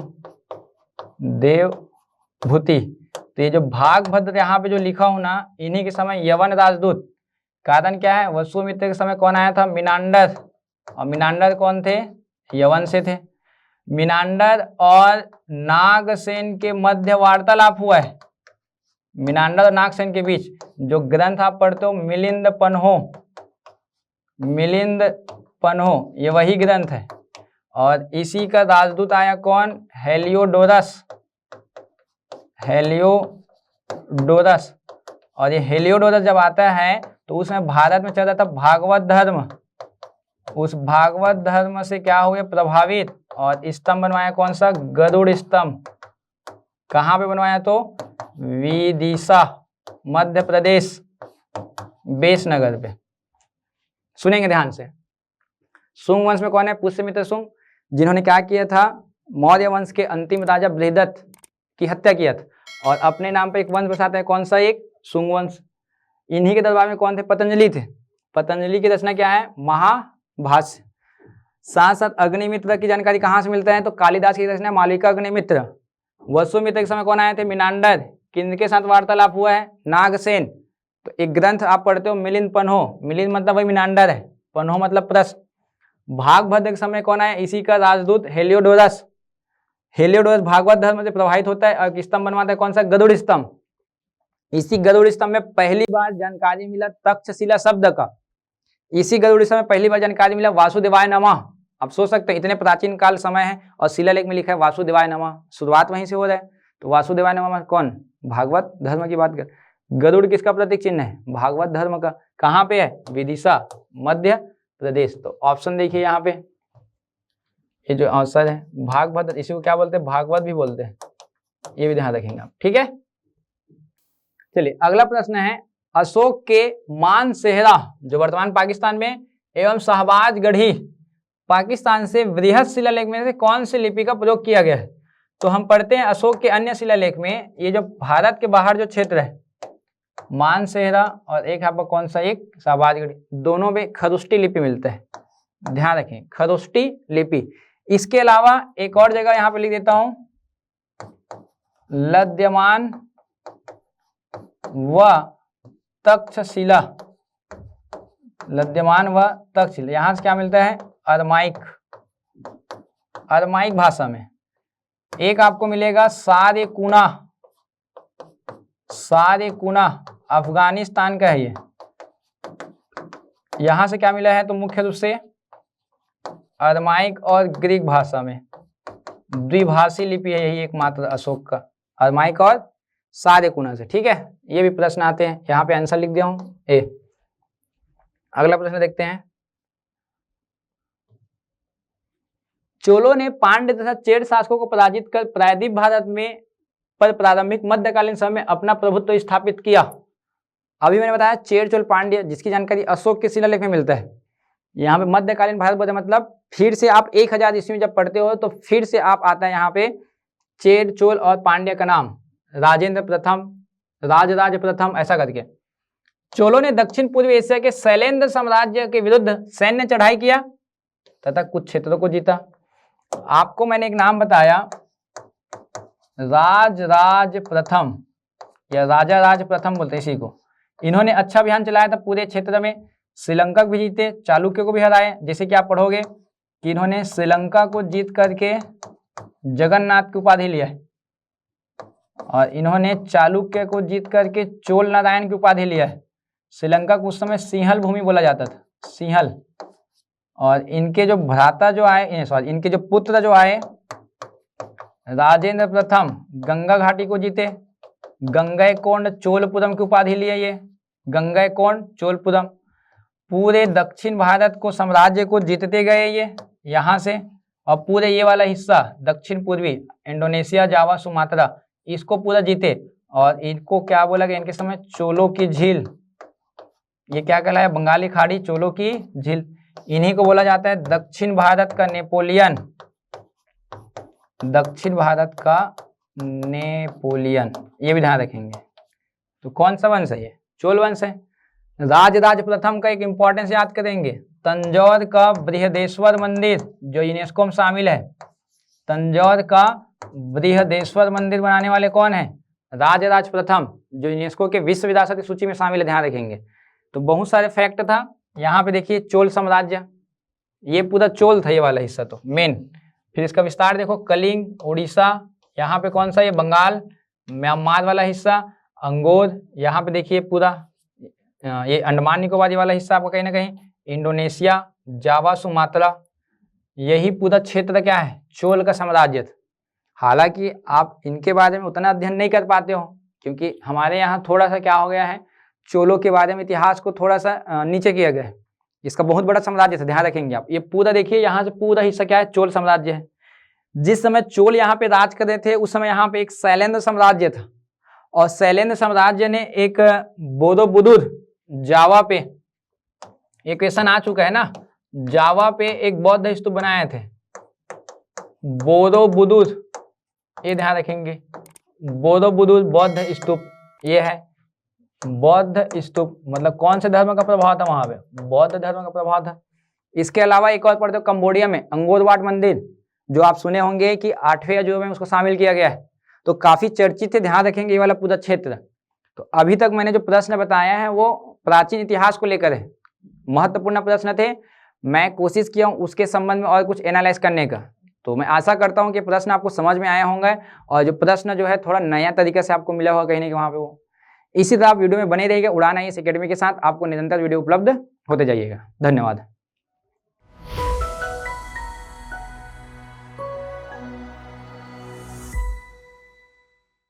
देवभूति। तो ये जो भागभद्र यहाँ पे जो लिखा हूं ना, इन्हीं के समय यवन राजदूत। कारण क्या है? वसुमित्र के समय कौन आया था? मिनांडर, और मिनांडर कौन थे? यवन से थे। मिनांडर और नागसेन के मध्य वार्तालाप हुआ है, मिनांडर और नागसेन के बीच। जो ग्रंथ आप पढ़ते हो मिलिंद पन्हो, मिलिंद पन्हो, ये वही ग्रंथ है। और इसी का राजदूत आया कौन? Heliodorus, Heliodorus. और ये हेलियोडोरस जब आता है तो उसमें भारत में चल रहा था भागवत धर्म, उस भागवत धर्म से क्या हुए? प्रभावित, और स्तंभ बनवाया कौन सा? गरुड़ स्तंभ। कहाँ पे बनवाया? तो विदिशा, मध्य प्रदेश, बेसनगर पे। सुनेंगे ध्यान से। शुंग वंश में कौन है? पुष्यमित्र शुंग, जिन्होंने क्या किया था? मौर्य वंश के अंतिम राजा बृहदत्त की हत्या किया था, और अपने नाम पे एक वंश बसाता है, कौन सा? एक शुंग वंश। इन्हीं के दरबार में कौन थे? पतंजलि थे। पतंजलि की रचना क्या है? महाभाष्य। साथ साथ अग्निमित्र की जानकारी कहाँ से मिलता है? तो कालिदास की रचना मालविका अग्निमित्र। वसुमित्र के समय कौन आए थे? मिनांडर। किनके साथ वार्तालाप हुआ है? नागसेन। तो एक ग्रंथ आप पढ़ते हो मिलिंद पन्हो, मिलिंद मतलब वही मिनांडर है, पन्हो मतलब प्रश्न। भागभद्र के समय कौन आया? इसी का राजदूत हेलियोडोरस। हेलियोडोरस भागवत धर्म से प्रभावित होता है और स्तंभ बनवाता है कौन सा? गरुड़ स्तंभ। इसी गरुड़ स्तंभ में पहली बार जानकारी मिला तक्षशिला शब्द का। इसी गरुड़ स्तंभ में पहली बार जानकारी मिला वासुदेवाय नमः। आप सोच सकते हैं इतने प्राचीन काल समय है और शिलालेख में लिखा है वासुदेवाय नमः, शुरुआत वहीं से हो रहा है। तो वासुदेवाय नमः कौन? भागवत धर्म की बात कर। गरुड़ किसका प्रतीक चिन्ह है? भागवत धर्म का। कहाँ पे है? विदिशा, मध्य प्रदेश। तो ऑप्शन देखिए यहाँ पे, ये जो आंसर है भागवत, इसी को क्या बोलते हैं? भागवत भी बोलते हैं, ये भी ध्यान रखेंगे आप, ठीक है। चलिए अगला प्रश्न है, अशोक के मानसेहरा जो वर्तमान पाकिस्तान में एवं शहबाजगढ़ी पाकिस्तान से वृहद शिलालेख में से कौन सी लिपि का प्रयोग किया गया है? तो हम पढ़ते हैं अशोक के अन्य शिलालेख में, ये जो भारत के बाहर जो क्षेत्र है मानसेहरा और एक यहाँ पर कौन सा? एक शहबाजगढ़ी, दोनों में खरुष्टी लिपि मिलता है, ध्यान रखें, खरुष्टी लिपि। इसके अलावा एक और जगह यहाँ पे लिख देता हूं, लद्यमान व तक्षशिला, लद्यमान व तक्षशिला, यहां से क्या मिलता है? अरमाइक, अरमाइक भाषा में। एक आपको मिलेगा सारेकुना, सारेकुना अफगानिस्तान का है ये, यहां से क्या मिला है? तो मुख्य रूप से अरमाइक और ग्रीक भाषा में द्विभाषी लिपि है यही एकमात्र अशोक का, अरमाइक और सारेकुना से, ठीक है। ये भी प्रश्न आते हैं, यहाँ पे आंसर लिख दिया हूं ए। अगला प्रश्न देखते हैं, चोलों ने पांड्य तथा चेर शासकों को पराजित कर प्रायद्वीप भारत में पर प्रारंभिक मध्यकालीन समय में अपना प्रभुत्व स्थापित किया। अभी मैंने बताया चेर चोल पांड्य, जिसकी जानकारी अशोक के शिलालेख में मिलता है। यहाँ पे मध्यकालीन भारत बोलते मतलब फिर से आप 1000 ईस्वी में जब पढ़ते हो तो फिर से आप आता है यहाँ पे चेर चोल और पांड्य का नाम, राजेंद्र प्रथम, राजराज प्रथम, ऐसा करके। चोलों ने दक्षिण पूर्वी एशिया के शैलेंद्र साम्राज्य के विरुद्ध सैन्य चढ़ाई किया तथा कुछ क्षेत्रों को जीता। आपको मैंने एक नाम बताया राजराज प्रथम या राजा राज प्रथम बोलते हैं इसी को। इन्होंने अच्छा अभियान चलाया था पूरे क्षेत्र में, श्रीलंका भी जीते, चालुक्य को भी हराए। जैसे कि आप पढ़ोगे कि इन्होंने श्रीलंका को जीत करके जगन्नाथ की उपाधि लिया है और इन्होंने चालुक्य को जीत करके चोल नारायण की उपाधि लिया है। श्रीलंका को उस समय सिंहल भूमि बोला जाता था, सिंहल। और इनके जो भ्राता जो आए, सॉरी इनके जो पुत्र जो आए, राजेंद्र प्रथम गंगा घाटी को जीते, गंगैकोंड चोलपुरम की उपाधि लिए ये, गंगैकोंड चोलपुरम। पूरे दक्षिण भारत को साम्राज्य को जीतते गए ये यहाँ से, और पूरे ये वाला हिस्सा दक्षिण पूर्वी इंडोनेशिया, जावा, सुमात्रा, इसको पूरा जीते। और इनको क्या बोला गया इनके समय? चोलों की झील। ये क्या कहलाया? बंगाली खाड़ी, चोलों की झील। इन्हीं को बोला जाता है दक्षिण भारत का नेपोलियन, दक्षिण भारत का नेपोलियन, ये भी ध्यान रखेंगे। तो कौन सा वंश है ये? चोल वंश है। राजराज प्रथम का एक इंपॉर्टेंस याद करेंगे, तंजौर का बृहदेश्वर मंदिर जो यूनेस्को में शामिल है, तंजौर का बृहदेश्वर मंदिर बनाने वाले कौन है? राजराज प्रथम, जो यूनेस्को के विश्व विरासत की सूची में शामिल है, ध्यान रखेंगे। तो बहुत सारे फैक्ट था यहाँ पे। देखिए चोल साम्राज्य, ये पूरा चोल था ये वाला हिस्सा तो मेन। फिर इसका विस्तार देखो, कलिंग, उड़ीसा, यहाँ पे कौन सा? ये बंगाल, म्यांमार वाला हिस्सा, अंगोर, यहाँ पे देखिए पूरा ये अंडमान निकोबार वाला हिस्सा आपका कहीं ना कहीं, इंडोनेशिया, जावा, सुमात्रा, यही पूरा क्षेत्र क्या है? चोल का साम्राज्य था। हालांकि आप इनके बारे में उतना अध्ययन नहीं कर पाते हो क्योंकि हमारे यहाँ थोड़ा सा क्या हो गया है, चोलों के बारे में इतिहास को थोड़ा सा नीचे किया गया है। इसका बहुत बड़ा साम्राज्य था, ध्यान रखेंगे आप। ये पूरा देखिए यहाँ से पूरा हिस्सा क्या है? चोल साम्राज्य है। जिस समय चोल यहाँ पे राज कर रहे थे उस समय यहाँ पे एक शैलेंद्र साम्राज्य था, और शैलेंद्र साम्राज्य ने एक बोरोबुदुर, जावा पे एक क्वेश्चन आ चुका है ना, जावा पे एक बौद्ध स्तूप बनाए थे, बोरोबुदुर, ये ध्यान रखेंगे, बोरोबुदुर बौद्ध स्तूप ये है। बौद्ध स्तूप, मतलब कौन से धर्म का प्रभाव था वहां पे? बौद्ध धर्म का प्रभाव था। इसके अलावा एक और पढ़ते हो, कंबोडिया में अंगोर वाट मंदिर, जो आप सुने होंगे कि 8वें अजूबे में उसको शामिल किया गया है, तो काफी चर्चित है, ध्यान रखेंगे ये वाला पूरा क्षेत्र। तो अभी तक मैंने जो प्रश्न बताया है वो प्राचीन इतिहास को लेकर है, महत्वपूर्ण प्रश्न थे। मैं कोशिश किया हूँ उसके संबंध में और कुछ एनालाइज करने का। तो मैं आशा करता हूँ कि प्रश्न आपको समझ में आए होंगे, और जो प्रश्न जो है थोड़ा नया तरीके से आपको मिला होगा कहीं ना कहीं वहाँ पे वो। इसी तरह आप वीडियो में बने रहिएगा उड़ान IAS एकेडमी के साथ, आपको निरंतर वीडियो उपलब्ध होते जाइएगा। धन्यवाद।